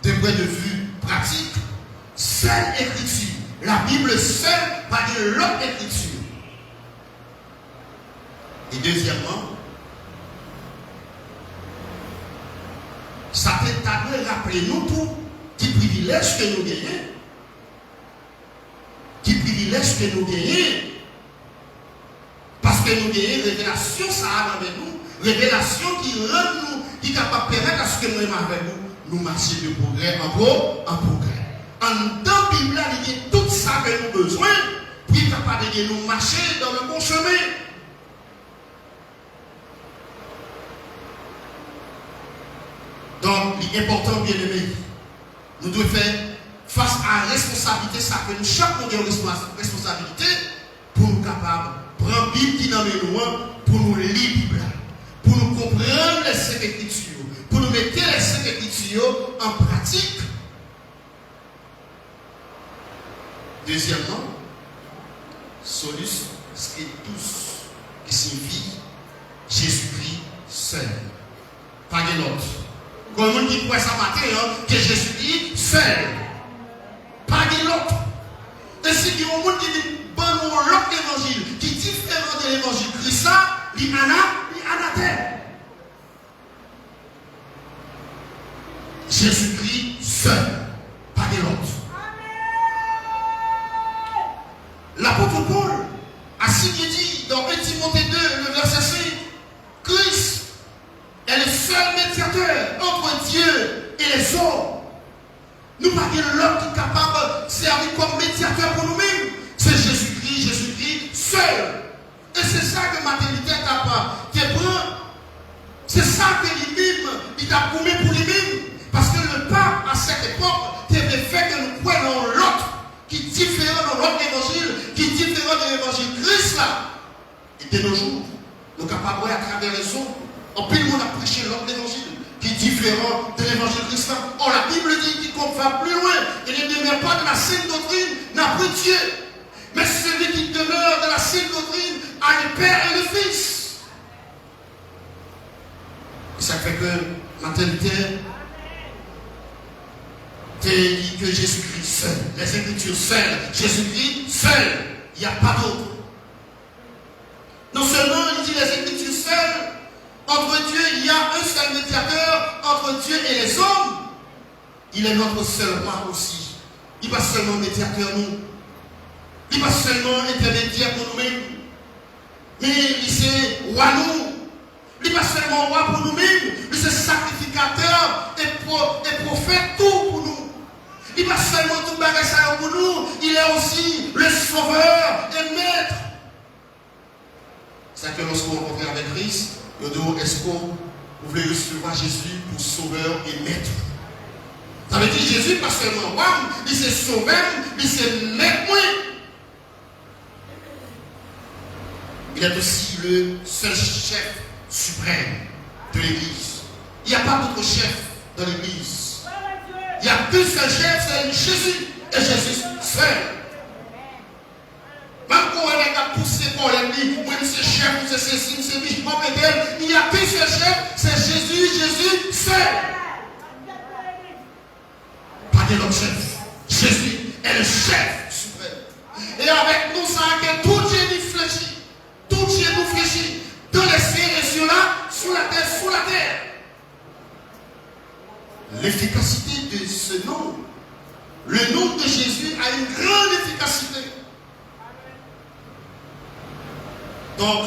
d'un point de vue pratique. Seule écriture, la Bible seule, pas de l'autre écriture. Et deuxièmement, ça peut rappeler nous tout qui privilège que nous gagnons. Qui privilège que nous gagnons. Parce que nous gagnons révélation, ça a avec nous. Révélation qui rend nous, qui est capable de permettre à ce que nous ayons avec nous, nous marcher de progrès en progrès. En dans la Bible, il y a tout ça que nous avons besoin pour être capable de nous marcher dans le bon chemin. Donc, il est important, bien aimé, nous devons faire face à la responsabilité, ça que nous, chaque monde a une responsabilité pour nous capables de prendre la Bible qui nous met pour nous lire la Bible, pour nous comprendre les Saintes Écritures, pour nous mettre les Saintes Écritures en pratique. Deuxièmement, solus scriptus, qui signifie Jésus-Christ seul. Pas de l'autre. Comme on dit quoi ça matin, que Jésus-Christ seul. Pas de l'autre. Et si il y a un monde qui dit, bon, l'autre évangile, qui est différent de l'évangile Christ, il y en a terre. Jésus-Christ seul. Pas de l'autre. L'apôtre Paul a dit dans 1 Timothée 2, le verset 5, Christ est le seul médiateur entre Dieu et les hommes. Nous parlons de l'homme qui est capable de servir comme médiateur pour nous-mêmes. C'est Jésus-Christ seul. Et c'est ça que maternité est capable de prendre. C'est ça que lui-même, il a promis pour lui-même. Parce que le pape, à cette époque, devait faire que nous croyons l'autre, qui est différent de l'autre évangile, qui est différent de l'évangile Christ là. Et de nos jours, nous sommes capables à travers les hommes. En plus, on a prêché l'autre évangile, qui est différent de l'évangile Christ là. Or, la Bible dit qu'on va plus loin. Il ne demeure pas de la sainte doctrine, n'a pas Dieu. Mais celui qui demeure de la sainte doctrine a le Père et le Fils. Et ça fait que maternité, que Jésus-Christ seul, les Écritures seules, Jésus-Christ seul, il n'y a pas d'autre. Non seulement il dit les Écritures seules, entre Dieu, il y a un seul médiateur, entre Dieu et les hommes, il est notre seul roi aussi. Il n'est pas seulement médiateur nous, il n'est pas seulement intermédiaire pour nous-mêmes, mais il c'est roi nous. Il n'est pas seulement roi pour nous-mêmes, mais c'est sacrificateur et prophète tout pour nous. Il n'est pas seulement tout bagage pour nous, il est aussi le sauveur et maître. C'est que lorsqu'on rencontre avec Christ, nous disons, est-ce qu'on voulait recevoir Jésus pour sauveur et maître? Ça veut dire Jésus pas seulement roi, il c'est sauveur, il c'est maître. Il est aussi le seul chef suprême de l'Église. Il n'y a pas d'autre chef dans l'Église. Il n'y a qu'un seul chef, c'est Jésus. Et Jésus seul. Même quand on a poussé pour l'ennemi, moi c'est chef, c'est ceci, c'est lui, il n'y a qu'un seul chef, c'est Jésus seul. Pas de l'autre chef. Jésus est le chef suprême. Et avec nous, ça a que tout Dieu nous fléchit. Tout Dieu nous fléchit. Dans les cieux et sur là, sous la terre. L'efficacité de ce nom, le nom de Jésus a une grande efficacité. Donc,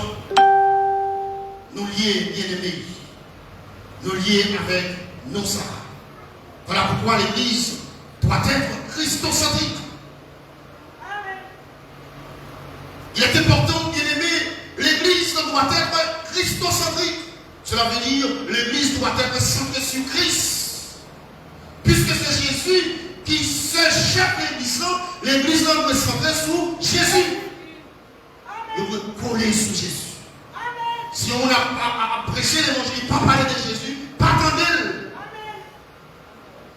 nous lier, bien-aimés, nous lier avec nos âmes. Voilà pourquoi l'Église doit être christocentrique. Il est important, bien aimé, l'Église doit être christocentrique. Cela veut dire l'Église doit être centrée sur Christ. Puisque c'est Jésus qui se chef de l'Église, l'Église doit être centrée sur Jésus. Il doit coller sur Jésus. Si on a prêché l'évangile, pas parler de Jésus, pas attendre.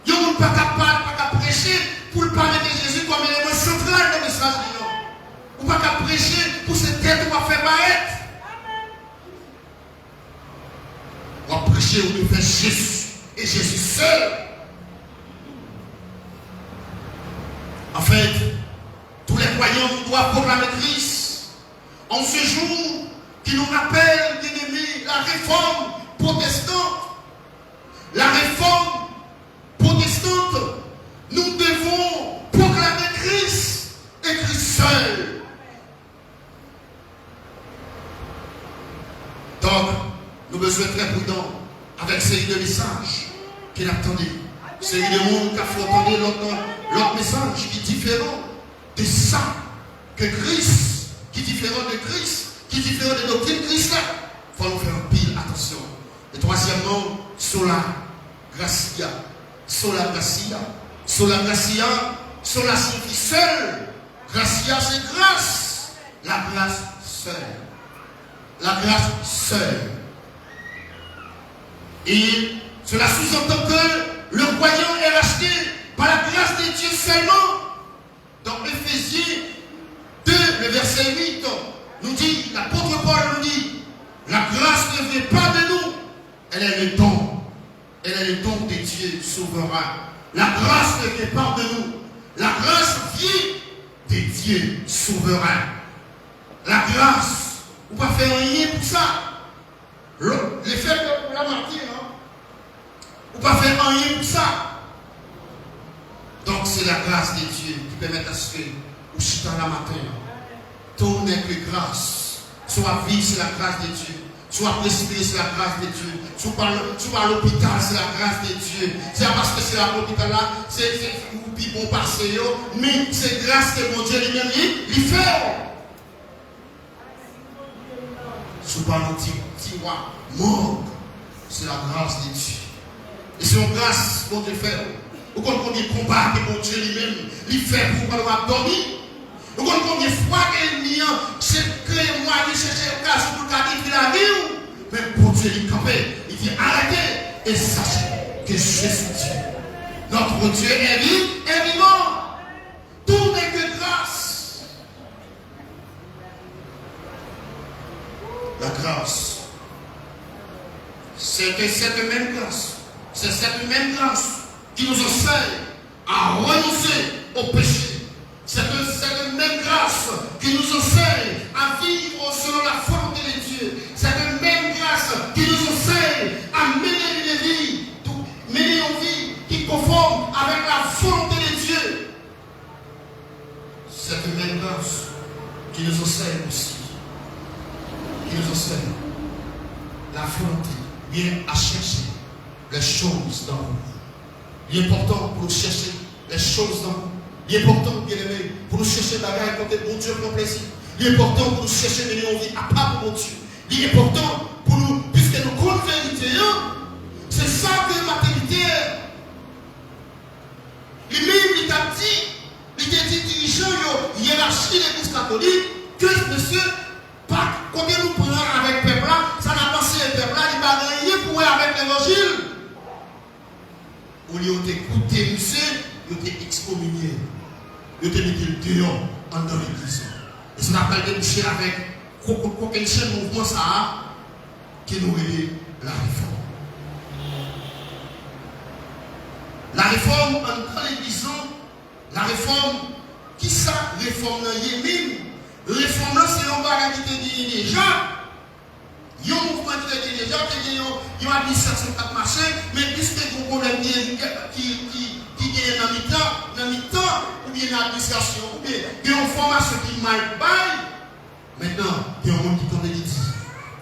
Il n'y a pas qu'à prêcher pour parler de Jésus comme élément central du message de Dieu. Ou pas qu'à prêcher pour cette tête qu'on va faire paraître. On va prêcher où nous fait Jésus. Et Jésus seul. En fait, tous les croyants doivent proclamer Christ. En ce jour qui nous rappelle, bien aimés, la réforme protestante. La réforme protestante, nous devons proclamer Christ et Christ seul. Donc, nous devons être très prudents avec ces deux messages qu'il attendait. C'est le monde qui a fait entendre l'autre message qui est différent de ça que Christ, qui est différent de Christ, qui est différent de doctrine Christ là. Il faut nous faire pile attention. Et troisièmement, sola gracia. Sola gracia. Sola gracia. Sola signifie seul. Gracia c'est grâce. La grâce seule. La grâce seule. Et cela sous-entend que le croyant est racheté par la grâce de Dieu seulement. Dans Éphésiens 2, le verset 8, nous dit, l'apôtre Paul nous dit, la grâce ne vient pas de nous, elle est le don. Elle est le don de Dieu souverain. La grâce ne vient pas de nous. La grâce vient de Dieu souverain. La grâce, on ne peut pas faire rien pour ça. L'effet de la martyre, on ne peut pas faire rien pour ça. Donc c'est la grâce de Dieu qui permet à ce que, au chita la matin, tout n'est que grâce. Soit vie, c'est la grâce de Dieu. Soit précipité, c'est la grâce de Dieu. Soit à l'hôpital, c'est la grâce de Dieu. C'est parce que c'est à l'hôpital là, c'est bon passé, mais c'est grâce que mon Dieu lui-même il fait. Soit par le petit roi mort, c'est la grâce de Dieu. Et c'est une grâce que mon Dieu fait. Vous comprenez combien de combats que mon Dieu lui-même il fait pour qu'on va dormir. Vous comprenez combien de fois qu'il y a c'est que moi il cherche un cas pour qu'il la vie. Mais pour Dieu il campait, il dit arrêtez et sachez que Jésus Dieu. Notre Dieu est vivant. Tout n'est que grâce. La grâce. C'est que cette même grâce. C'est cette même grâce qui nous enseigne à renoncer au péché. C'est cette même grâce qui nous enseigne à vivre selon la volonté de Dieu. C'est cette même grâce qui nous enseigne à mener une vie, mener une vie qui conforme avec la volonté de Dieu. Cette même grâce qui nous enseigne aussi, qui nous enseigne la volonté, bien à chercher les choses dans vous. Il est important pour nous chercher les choses dans vous. Il est important, bien aimé, pour nous chercher bagarre quand bon Dieu prend plaisir. Il est important pour nous chercher de nous vie à part pour mon Dieu. Il est important pour nous, puisque nous comptons vérité, c'est ça que la maternité est. Lui-même, il t'a dit, dirigeant, hiérarchie de l'Église catholique, que monsieur, pas, quand nous prenons avec le peuple là, ça n'a pas le peuple là, il va rien pour avec l'évangile. Au lieu d'écouter monsieur, il était excommunié. Il était mis dehors dans l'église. Et ça n'a pas débouché avec quel chaîne mouvement ça a qui nous relie la réforme. La réforme dans l'église, la réforme, qui ça réforme dans Yémen? Réforme là, c'est un bagage qui te dit déjà. Il y a un mouvement qui te dit déjà, qu'il y a une administration qui a marché, mais puisque vous problème qui est dans le temps, ou bien dans l'administration, ou bien il y a une formation qui mal baille. Maintenant, il y a un monde qui t'en dit,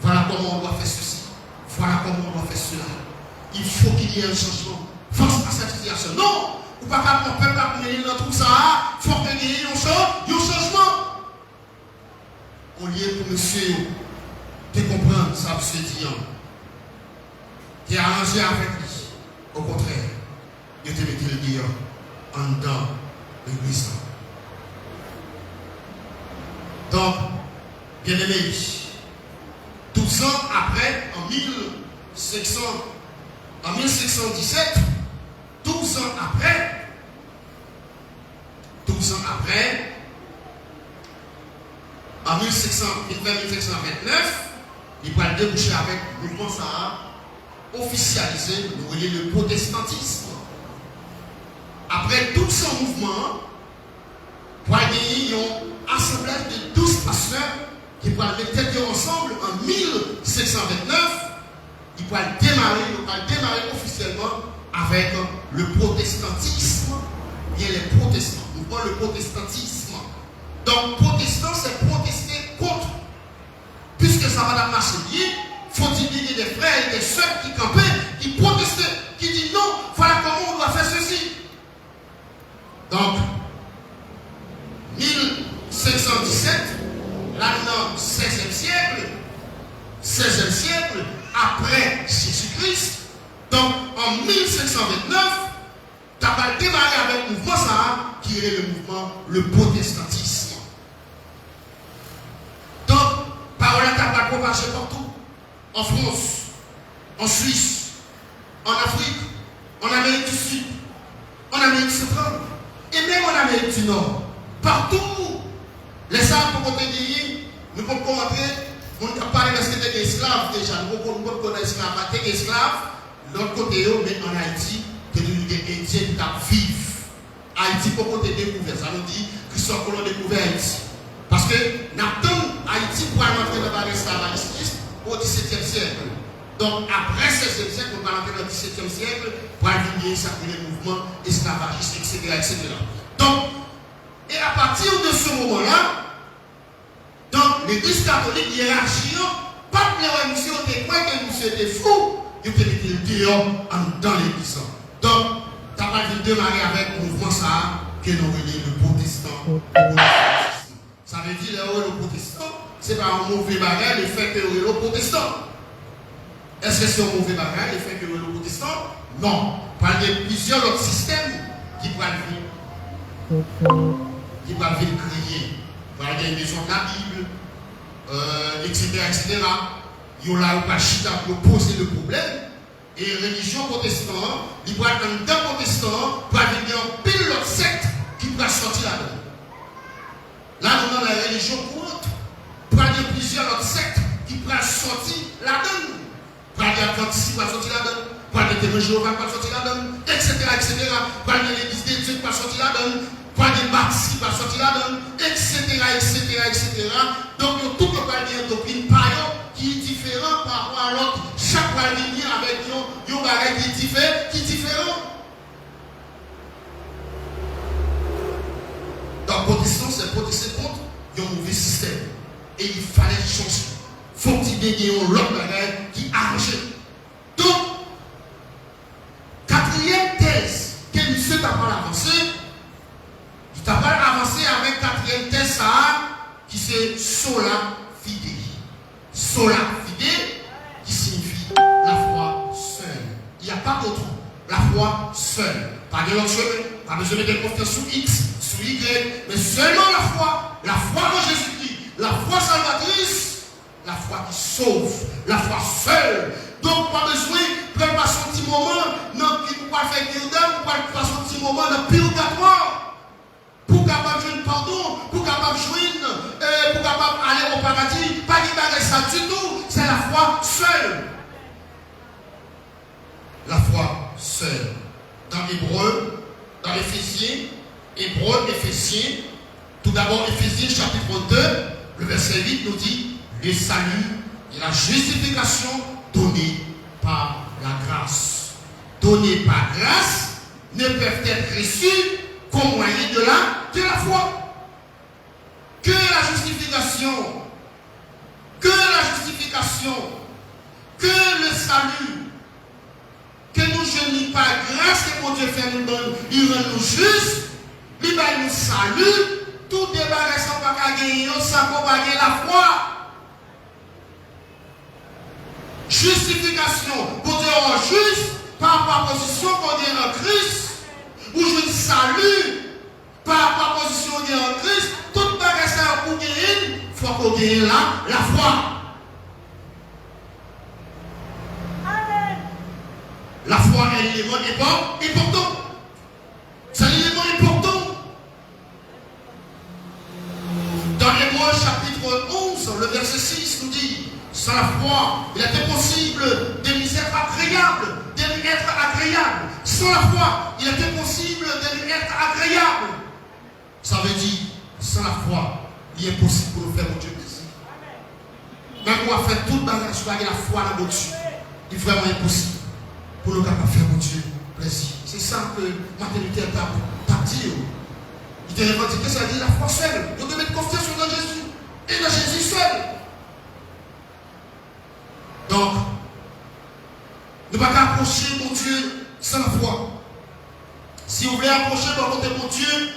voilà comment on doit faire ceci, voilà comment on doit faire cela. Il faut qu'il y ait un changement face à cette situation. Non, ou pas qu'à mon peuple à mener dans tout ça, il faut qu'il y ait un changement. au lieu pour monsieur te comprendre ça, monsieur dit, tu es arrangé avec lui. Au contraire, il te met le dire en dedans l'église. Donc, bien aimé, 12 ans après, en 1717, 12 ans après, en 1729, il va déboucher avec le mouvement ça officialisé, nous voyez le protestantisme. Après tout son mouvement, il y a un assemblage de 12 pasteurs qui vont mettre ensemble en 1729. Il va démarrer officiellement avec le protestantisme, bien les protestants. Nous voyons le protestantisme. Donc, protestant, c'est protester contre. Puisque ça va marcher bien, faut-il qu'il y ait des frères et des sœurs qui campaient, qui protestaient, qui disent non, voilà comment on doit faire ceci. Donc, 1517, l'année 16e siècle, après Jésus-Christ, donc en 1529, tu as démarré avec le mouvement ça, qui est le mouvement, le protestantisme. Donc, parole à ta propagée partout, en France, en Suisse, en Afrique, en Amérique du Sud, en Amérique centrale, et même en Amérique du Nord. Partout, les arbres pour côté de nous pouvons commenter, on a parlé de ce que des esclaves déjà, nous pouvons connaître des esclaves, l'autre côté, mais en Haïti, que nous sommes des Indiens qui vivent. Haïti, pour côté découvert, ça nous dit que Christophe Colomb découvert Haïti. Parce que nous avons Haïti pour entrer dans l'esclavagisme au XVIIe siècle. Donc après le XVIe siècle, nous allons entrer dans le XVIIe siècle pour venir s'appeler le mouvement esclavagiste, etc., etc. Donc, et à partir de ce moment-là, donc l'église catholique hiérarchie, pas de monsieur était quoi que monsieur était fou, il était le dehors dans l'église. Donc, tu as pas de démarrer avec le mouvement ça que nous appelons le protestant. Ça veut dire que le protestant, ce n'est pas un mauvais bagage le fait que le protestant. Est-ce que c'est un mauvais bagage le fait que le protestant? Non. Parce qu'il y a plusieurs autres systèmes qui peuvent venir créer. Il y a une maison de la Bible, etc., etc. Il y a là où Pachita pour poser le problème. Et religion protestante, il va être un temps protestant pour venir en pile l'autre secte qui va sortir là-dedans. Là, nous avons la religion courante. Pour aller plusieurs autres sectes qui vont sortir là-dedans. Pour aller Adventistes qui vont sortir là-dedans. Pour aller témoins Jéhovah qui vont sortir là-dedans. Etc., etc. Pour aller l'église des dieux qui vont sortir là-dedans. Pour aller Baptiste qui vont sortir là-dedans. Etc., etc., etc. Donc, tout le monde a une doctrine païenne qui est différent par rapport à l'autre. Chaque fois venir avec un bagage qui est différent. Donc, protestant, c'est protester contre un mauvais système. Et il fallait changer. Il faut qu'il y ait un autre bagage qui arrange. Donc, quatrième thèse que monsieur t'a pas avancé, il t'a pas avancé avec quatrième thèse ça, qui c'est sola fide. Sola fide, qui signifie la foi seule. Il n'y a pas d'autre. La foi seule. Pas de l'autre chemin. Pas besoin de confiance sur X, sur Y, mais seulement la foi en Jésus-Christ, la foi salvatrice, la foi qui sauve, la foi seule. Donc, pas besoin de prendre son petit moment, non, qui ne peut pas faire guérison, pour prendre son petit moment dans le purgatoire. Pour capable jouer pardon, pour capable jouer, pour capable aller au paradis, pas de ça du tout, c'est la foi seule. La foi seule. Dans l'Hébreu, dans l'Éphésiens, Éphésiens, tout d'abord Éphésiens chapitre 2, le verset 8 nous dit le salut et la justification donnée par la grâce. Donnée par grâce ne peuvent être reçues qu'au moyen de la foi. Que la justification, que le salut, que nous gémissons par grâce que mon Dieu fait nous donne, il rend nous justes, il va nous salut tout débat sans pas gagner, sans pas gagner la foi. Justification, pour dire juste, par rapport à la position qu'on est en Christ, ou je le salue, par rapport à la position qu'on est en Christ, toute bagage ça pour gagner, il faut qu'on gagne la foi. La foi est l'élément important. C'est l'élément important. Dans Hébreux chapitre 11, le verset 6 nous dit, sans la foi, il était possible de lui être agréable, Sans la foi, il était possible de lui être agréable. Ça veut dire, sans la foi, il est possible pour nous faire mon Dieu plaisir. Même pour faire toute bagage, soyez la foi dans votre Dieu. Il est vraiment impossible pour nous capables de faire mon Dieu plaisir. C'est ça que maternité t'a dit. Il t'a revendiqué, ça dit la foi seule. Vous devez mettre confiance dans Jésus. Et dans Jésus seul. Donc, ne pas approcher mon Dieu sans la foi. Si vous voulez approcher mon côté mon Dieu,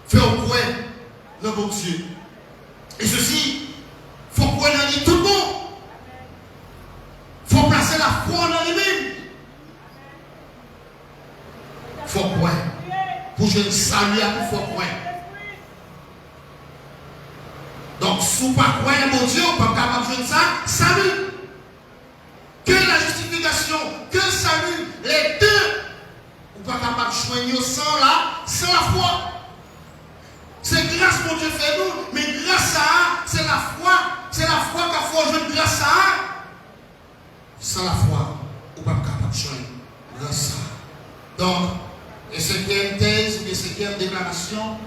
faites au croire dans mon Dieu. Et ceci, il faut croire dans lui tout le monde. Il faut placer la foi dans lui-même. Il faut croire. Pour que je ne salue à tout, il faut croire. Donc, si vous ne croyez pas mon Dieu, vous ne pouvez pas capable de ça, salut. Que la justification, que le salut, les deux, vous ne pouvez pas capable de choisir sans la foi. C'est grâce mon Dieu fait nous, mais grâce à c'est la foi qu'il faut jouer grâce à. Sans la foi, vous ne pouvez pas capable de choisir grâce à. Donc, et cinquième thèse, et cinquième déclaration,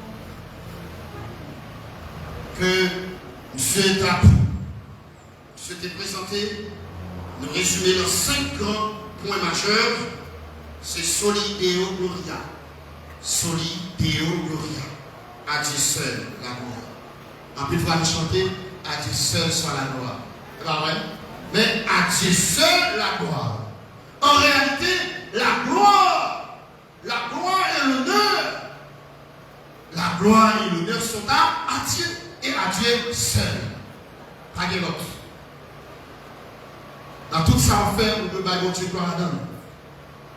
que M. Tapou s'était présenté, nous résumer dans 5 grands points majeurs, c'est Soli Deo Gloria. Soli Deo Gloria. À Dieu seul la gloire. En plus, il faut nous chanter, à Dieu seul soit la gloire. C'est pas vrai? Mais à Dieu seul la gloire. En réalité, la gloire et l'honneur, sont à Dieu et à Dieu seul. Pas de l'autre. Dans tout ça, on fait, on peut battre Dieu gloire à nous.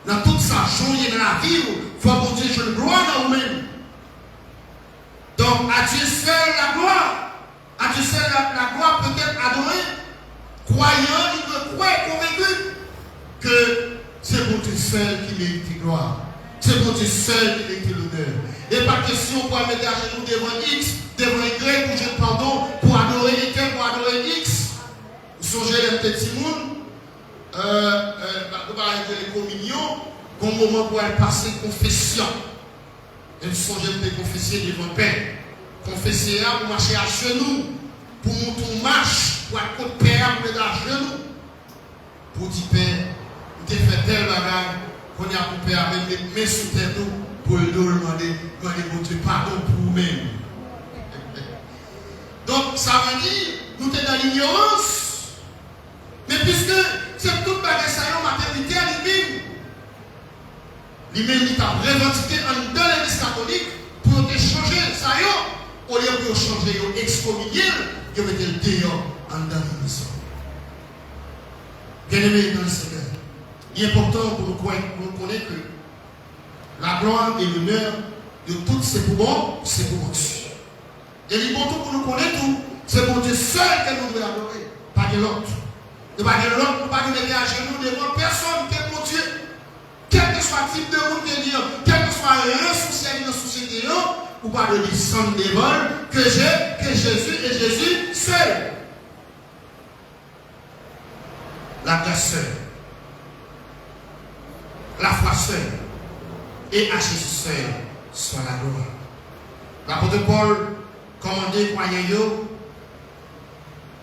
Dans tout ça, journée dans la vie, il faut que Dieu je gloire dans vous-même. Donc, à Dieu seul la gloire. À Dieu seul la gloire peut être adorée. Croyant, il peut croire, convaincu que c'est pour Dieu seul qui mérite la gloire. C'est pour Dieu seul qui mérite l'honneur. Et pas question pour mettre à genoux devant X, devant Y, pour jeter pardon, pour adorer quelqu'un, pour adorer X. Vous songez les petits monde, nous parlons de les communions, au moment pour aller passer confession. Et nous songez de confesser devant Père. Confesser pour marcher à genoux, pour monter en marche, pour être contre Père, pour mettre à genoux. Pour dire Père, vous avez fait tel bagage, qu'on a pour Père, mettre les mains sous tête pour le demander votre pardon pour vous-même. Donc ça veut dire, nous sommes dans l'ignorance. Mais puisque c'est toute bagage ça en maternité à lui-même, lui-même il t'a revendiqué en dans l'église catholique pour te changer ça y est, au lieu de changer, il excommunier, il mettait le dehors en dans l'église. Bien aimé dans le Seigneur, il est important pour nous connaître que la gloire et l'honneur de tout c'est pour bon Dieu. Et l'important pour nous connaître tout, c'est pour Dieu seul que nous devons adorer, pas de l'autre. Ne pas de l'autre, ne pas de mettre à genoux devant personne, quel mon Dieu. Quel que soit le type de monde de Dieu, quel que soit un souci dans la société, ou pas de descendre des vols, que Jésus et Jésus seul. La grâce seule. La foi seule. Et à Jésus seul soit la gloire. L'apôtre Paul commandait croyants,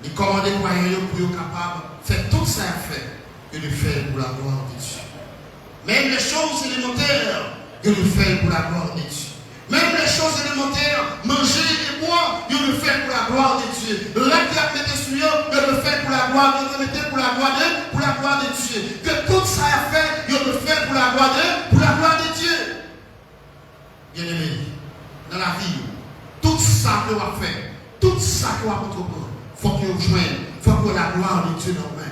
il commandait croyants pour être capable de faire tout ça à faire et de faire pour la gloire de Dieu. Même les choses élémentaires, de le faire pour la gloire de Dieu. Même les choses élémentaires, manger et boire, de le faire pour la gloire de Dieu. Le reste de le faire pour la gloire de Dieu, pour la gloire de Dieu. Que tout ça à faire, de le faire pour la gloire de Dieu. Bien aimé, dans la vie, tout tout ça que vous fait, tout ça que vous entreprendre, il faut que vous joignez, il faut que la gloire de Dieu dans la main.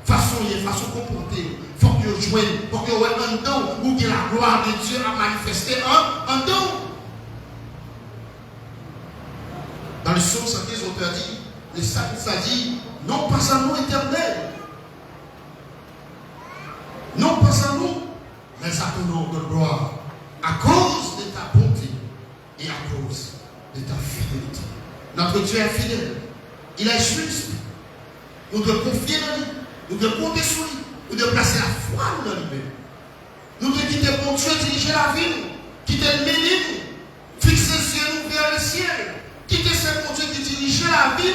Façon comporter, il faut que vous joignez, il faut que vous ayez un don où la gloire de Dieu a manifesté un don. Dans le psaume 115, l'auteur dit, le psalmiste a dit, non pas à nous éternel, non pas à nous, mais à ton nom de gloire, à cause de ta bonté et à cause de ta fidélité. Notre Dieu est fidèle, il est juste. Nous devons confier dans lui, nous devons compter sur lui, nous devons placer la foi dans lui-même. Nous devons quitter bon Dieu, diriger la vie, quitter le menino, fixer les yeux vers le ciel, quitter ce bon Dieu qui dirige la vie.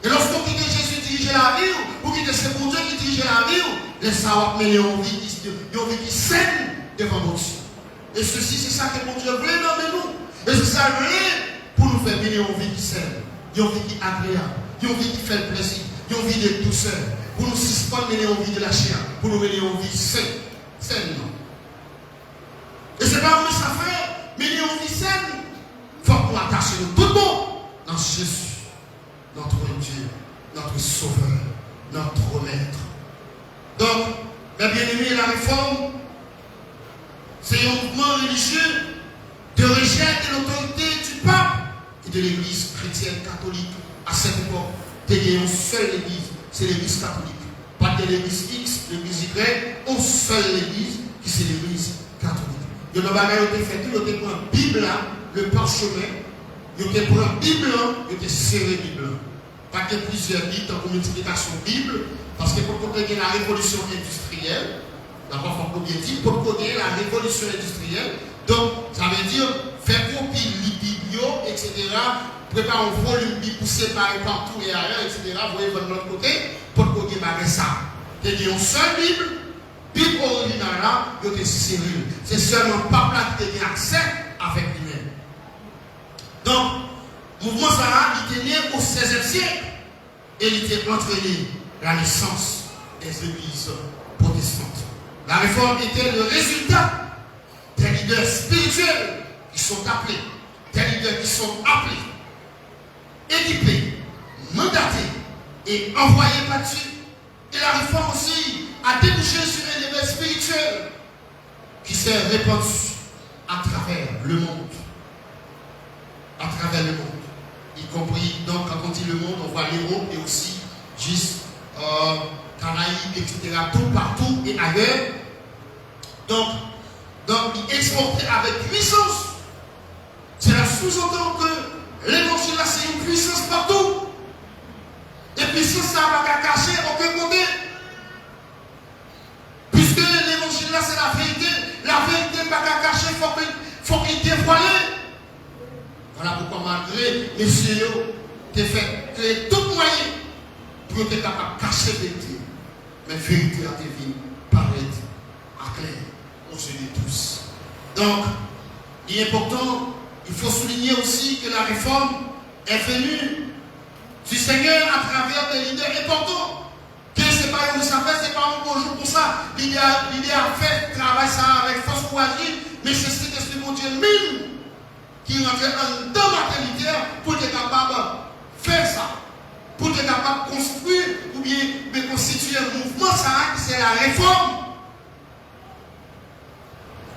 Et lorsqu'on quitte Jésus diriger la vie, ou quitter ce bon Dieu qui dirige la vie, laissez avoir mener une vie qui saine devant mon Dieu. Et ceci, c'est ça que mon Dieu voulait dans nous. Et c'est ça qu'il voulait pour nous faire mener une vie qui saine, une vie qui est agréable, une vie qui fait plaisir, une vie de douceur, pour nous suspendre mener une vie de la chair, pour nous mener une vie saine. Et c'est pas où ça fait, mener une vie saine. Il faut qu'on attache nous tout le monde dans Jésus, notre Dieu, notre Sauveur, notre Maître. Donc, mes bien-aimés, la réforme, c'est un mouvement religieux de rejet de l'autorité du pape et de l'église chrétienne catholique. À cette époque, il y a une seule église, c'est l'église catholique. Pas de l'église X, l'église Y, une seule église qui c'est l'église catholique. Il y a un bagage qui fait tout, il y a un Bible, le parchemin, il y a un Bible, il y a serré Bible. Pas que plusieurs Bibles, dans une multiplication Bible, parce que pour connaître la révolution industrielle, d'abord, il faut bien dire, pour connaître la révolution industrielle, donc ça veut dire faire copie, biblio, etc. Préparer un volume pour séparer partout et ailleurs, etc. Vous voyez de l'autre côté, pour connaître ça. Il y a une seule Bible, Bible originale là, il y a Cyril. C'est seulement le pape là qui a accès avec lui-même. Donc, le mouvement Sarah, il était né au XVIe siècle et il était entraîné la naissance des églises protestantes. La réforme était le résultat des leaders spirituels qui sont appelés, équipés, mandatés et envoyés par Dieu. Et la réforme aussi a débouché sur un leader spirituel qui s'est répandu à travers le monde. À travers le monde. Y compris, donc, quand on dit le monde, on voit l'Europe et aussi juste Caraïbes, etc., tout partout et ailleurs. Donc il exportait avec puissance. Cela sous-entend que l'évangile là, c'est une puissance partout. Et puissance, ça ne va pas cacher aucun côté. Puisque l'évangile là, c'est la vérité. La vérité ne va pas cacher, il faut qu'il dévoile. Voilà pourquoi, malgré les yeux, tu as fait tout moyen pour être capable de cacher la vérité. Mais la vérité a été paraître à clair aux yeux de tous. Donc, il est important, il faut souligner aussi que la réforme est venue du Seigneur à travers des leaders importants. Que ce n'est pas une ça fait, ce n'est pas un beau jour pour ça. L'idée a fait travail ça avec force courageuse, mais c'est ce que c'est mon Dieu même qui rentrait en dans la maternité pour être capable de faire ça, pour être capable de construire ou bien de constituer un mouvement, ça c'est la réforme.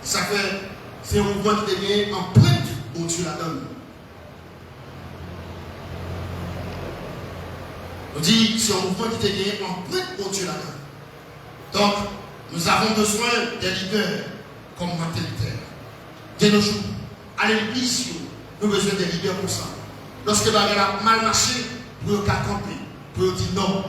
Ça fait, c'est un mouvement qui devient empreinte où Dieu la donne. On dit c'est un mouvement qui devient empreinte où Dieu la donne. Donc, nous avons besoin des leaders comme Martin Luther. De nos jours, à l'église, nous avons besoin des leaders pour ça. Lorsque la a mal marché, pour camper, pour dire non,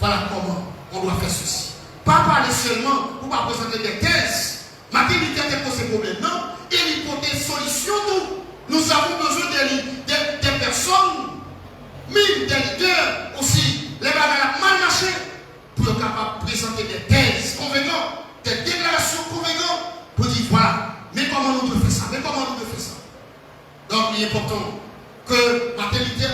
voilà comment on doit faire ceci. Pas parler seulement pour pas présenter des thèses. Martin Luther a posé problème, non? Il faut des solutions. Nous avons besoin des personnes, même des leaders aussi. Les bagages ont mal marché pour être capable de présenter des thèses convaincantes, des déclarations convaincantes pour dire voilà, mais comment nous devons faire ça? Mais comment nous devons faire ça? Donc il est important que Martin Luther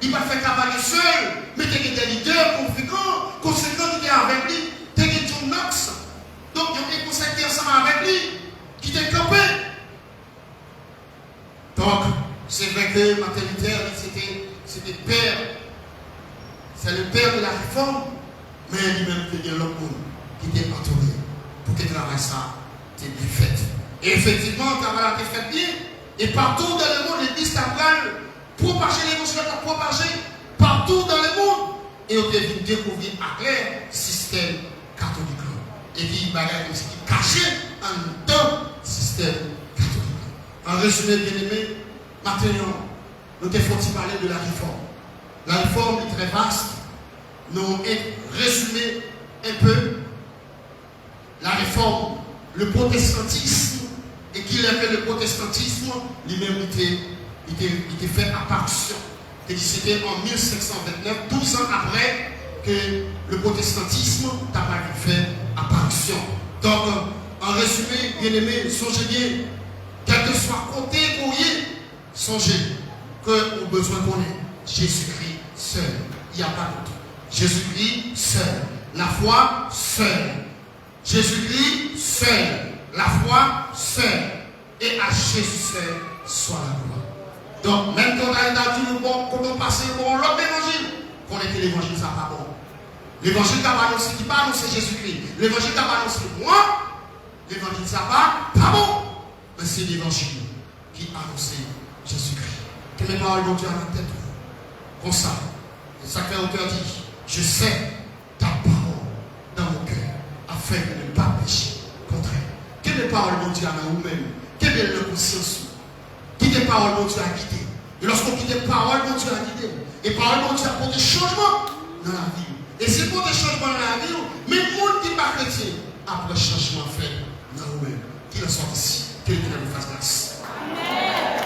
il va faire travailler seul, mais il y a des leaders conséquents qui étaient avec lui, il y a John Knox. Donc il y a des conseillers ensemble avec lui, qui étaient campés. Donc c'est vrai que que Martin Luther, c'était père, c'est le père de la réforme, mais lui-même, il y a l'autre monde qui était entouré pour que le travail ça était bien fait. Et effectivement, le travail a été fait bien. Et partout dans le monde, l'Église a propagé l'évangile, a propagé partout dans le monde. Et on a découvrir à clair le système catholique. Et puis, il y a qui caché en temps système catholique. En résumé, bien aimé, maintenant, nous devons parler de la réforme. La réforme est très vaste. Nous avons résumé un peu la réforme, le protestantisme, et qu'il a fait le protestantisme, lui-même était fait apparition. C'était en 1529, 12 ans après que le protestantisme n'a pas fait apparition. Donc, en résumé, bien aimé, songez bien, quel que soit côté courrier, songez que nous avons besoin qu'on ait Jésus-Christ seul. Il n'y a pas d'autre. Jésus-Christ seul. La foi seule. Jésus-Christ seul. La foi seule. Et à Jésus seul soit la gloire. Donc, même quand on a dit quand on passe pour l'autre évangile, qu'on est que l'évangile, ça pas bon. L'évangile qui va annoncer, qui va annoncer Jésus-Christ. L'évangile qui va annoncer moi, l'évangile, ça va pas bon. Mais c'est l'évangile qui annonce Jésus-Christ. Que mes paroles vont Dieu à la tête. Comme ça. Le sacré auteur dit, je sais ta parole dans mon cœur, afin de ne pas pécher contre elle. Que mes paroles vont Dieu à nous-mêmes. Quelle est la conscience? Qui des paroles dont Dieu a guidé. Et lorsqu'on quitte des paroles dont Dieu a guidé, et paroles dont Dieu a apporté changement dans la vie. Et c'est pour des changements dans la vie, mais le monde qui n'est pas chrétien, après changement fait dans nous-mêmes. Qu'il en soit ici. Que Dieu nous fasse grâce. Amen.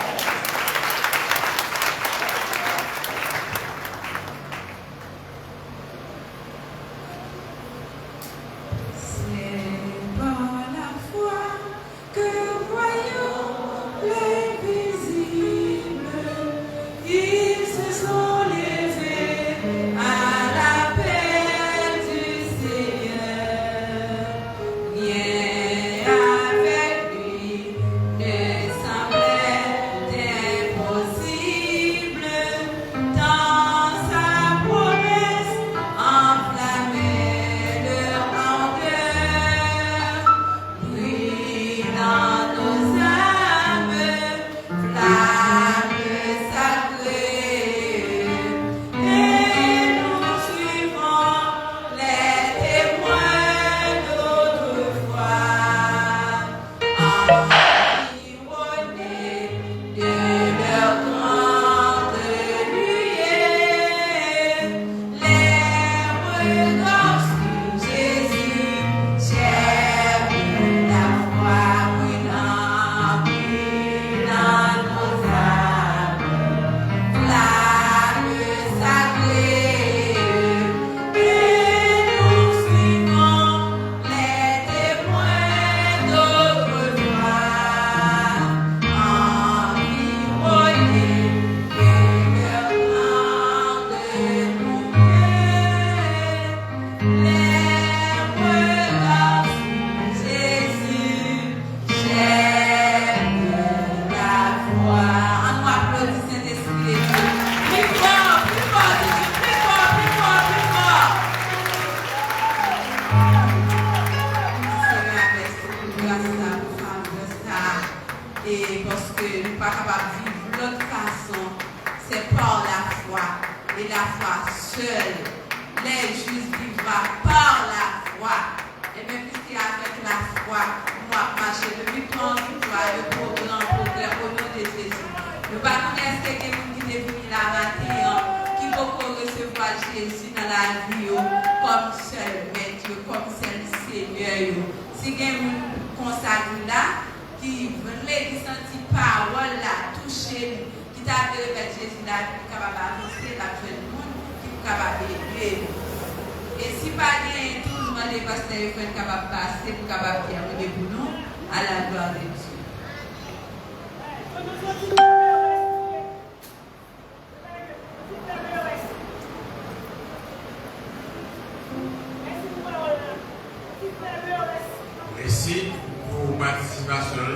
Merci pour la participation.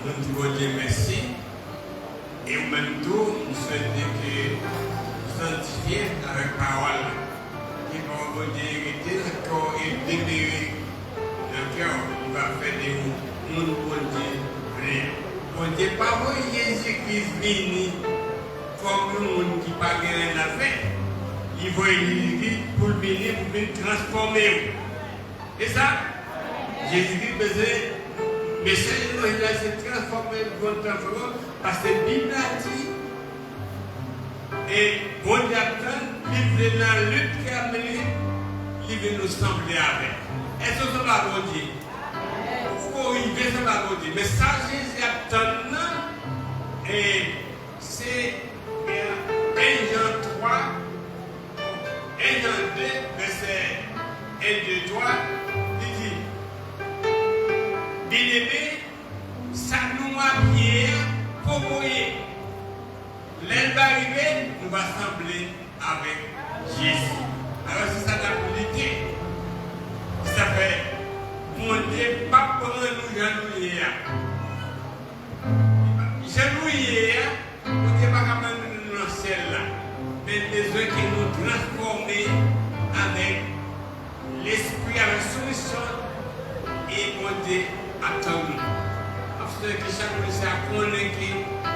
Nous disons Dieu merci. Et au même temps, nous souhaitons que vous sanctifiez avec la parole. Qui va vous hériter encore et demeurer dans le cœur. Il va faire des mondes pour Dieu. Bon Dieu, pas vous Jésus-Christ venu comme le monde qui n'a pas rien à faire. Il va Jésus-Christ pour venir transformer. Et ça, Jésus-Christ faisait. Mais il a s'est transformé parce que la Bible a dit, et bon Dieu attend, il vient dans la lutte qui a mené, il vient nous sembler avec. Est-ce que ça va bon Dieu? Pourquoi il vient ça va bon Dieu? Mais ça, Jésus attend, et c'est 1 Jean 3, 1 Jean 2, verset 1, 2, 3, il dit, bien-aimé, ça nous a bien pour mourir. L'elle va arriver, nous va sembler avec Jésus. Alors c'est ça la politique. Ça fait, mon Dieu, pas pour nous genouiller. Genouiller, mon Dieu, pas comme nous dans celle-là. Mais besoin que nous transformer avec l'esprit, avec solution et mon Dieu. Attends-nous. Parce que chaque fois que ça connaît que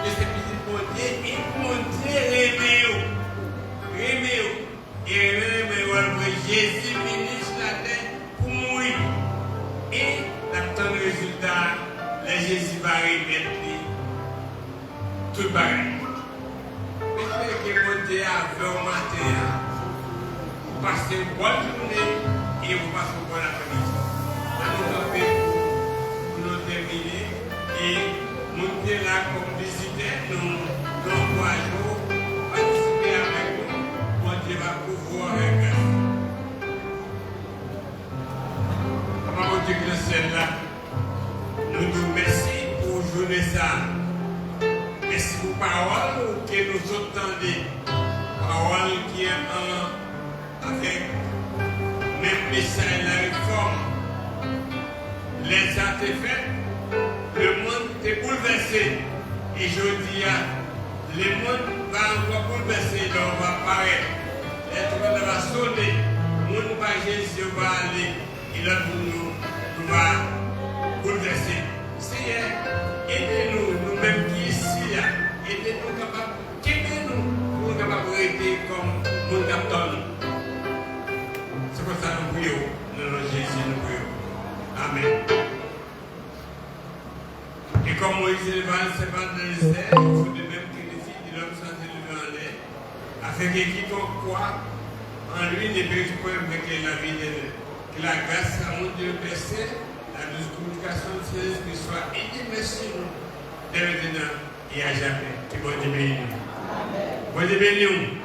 ce petit pontier, il pontier reméo. Et reméo, Jésus ministre la terre pour mourir. Et d'attendre le résultat, le Jésus va remettre tout pareil. Mais que mon Dieu a fait au matin, vous passez une bonne journée et vous passez une bonne après-midi. Terminé et monter là comme visiteurs, nous encourageons, participer avec nous, mon Dieu va pouvoir avec nous. Comment vous dites que celle-là, nous nous remercions pour journée ça. Merci pour parole que nous entendons, parole qui est avec même message la réforme. Les artefacts, le monde est bouleversé. Et je dis, le monde va encore bouleverser, donc on va paraître. L'être humain va sonner. Le monde va Jésus va aller. Et là, nous va bouleverser. Seigneur, aidez-nous, nous-mêmes qui ici, aidez-nous capables, aidez-nous pour nous capables de rester comme mon capitaine. C'est pour ça que nous prions. Dans Jésus, nous prions. Amen. Et comme Moïse éleva le serpent dans le désert, il faut de même que les filles de l'homme soient élevées en l'air, afin que quiconque croit en lui ne périsse point, mais que la vie de que la grâce à mon Dieu Père, la douce communication de ses esprits soit édimée sur nous, dès maintenant et à jamais. Que bon Dieu bénisse. Bon Dieu bénisse.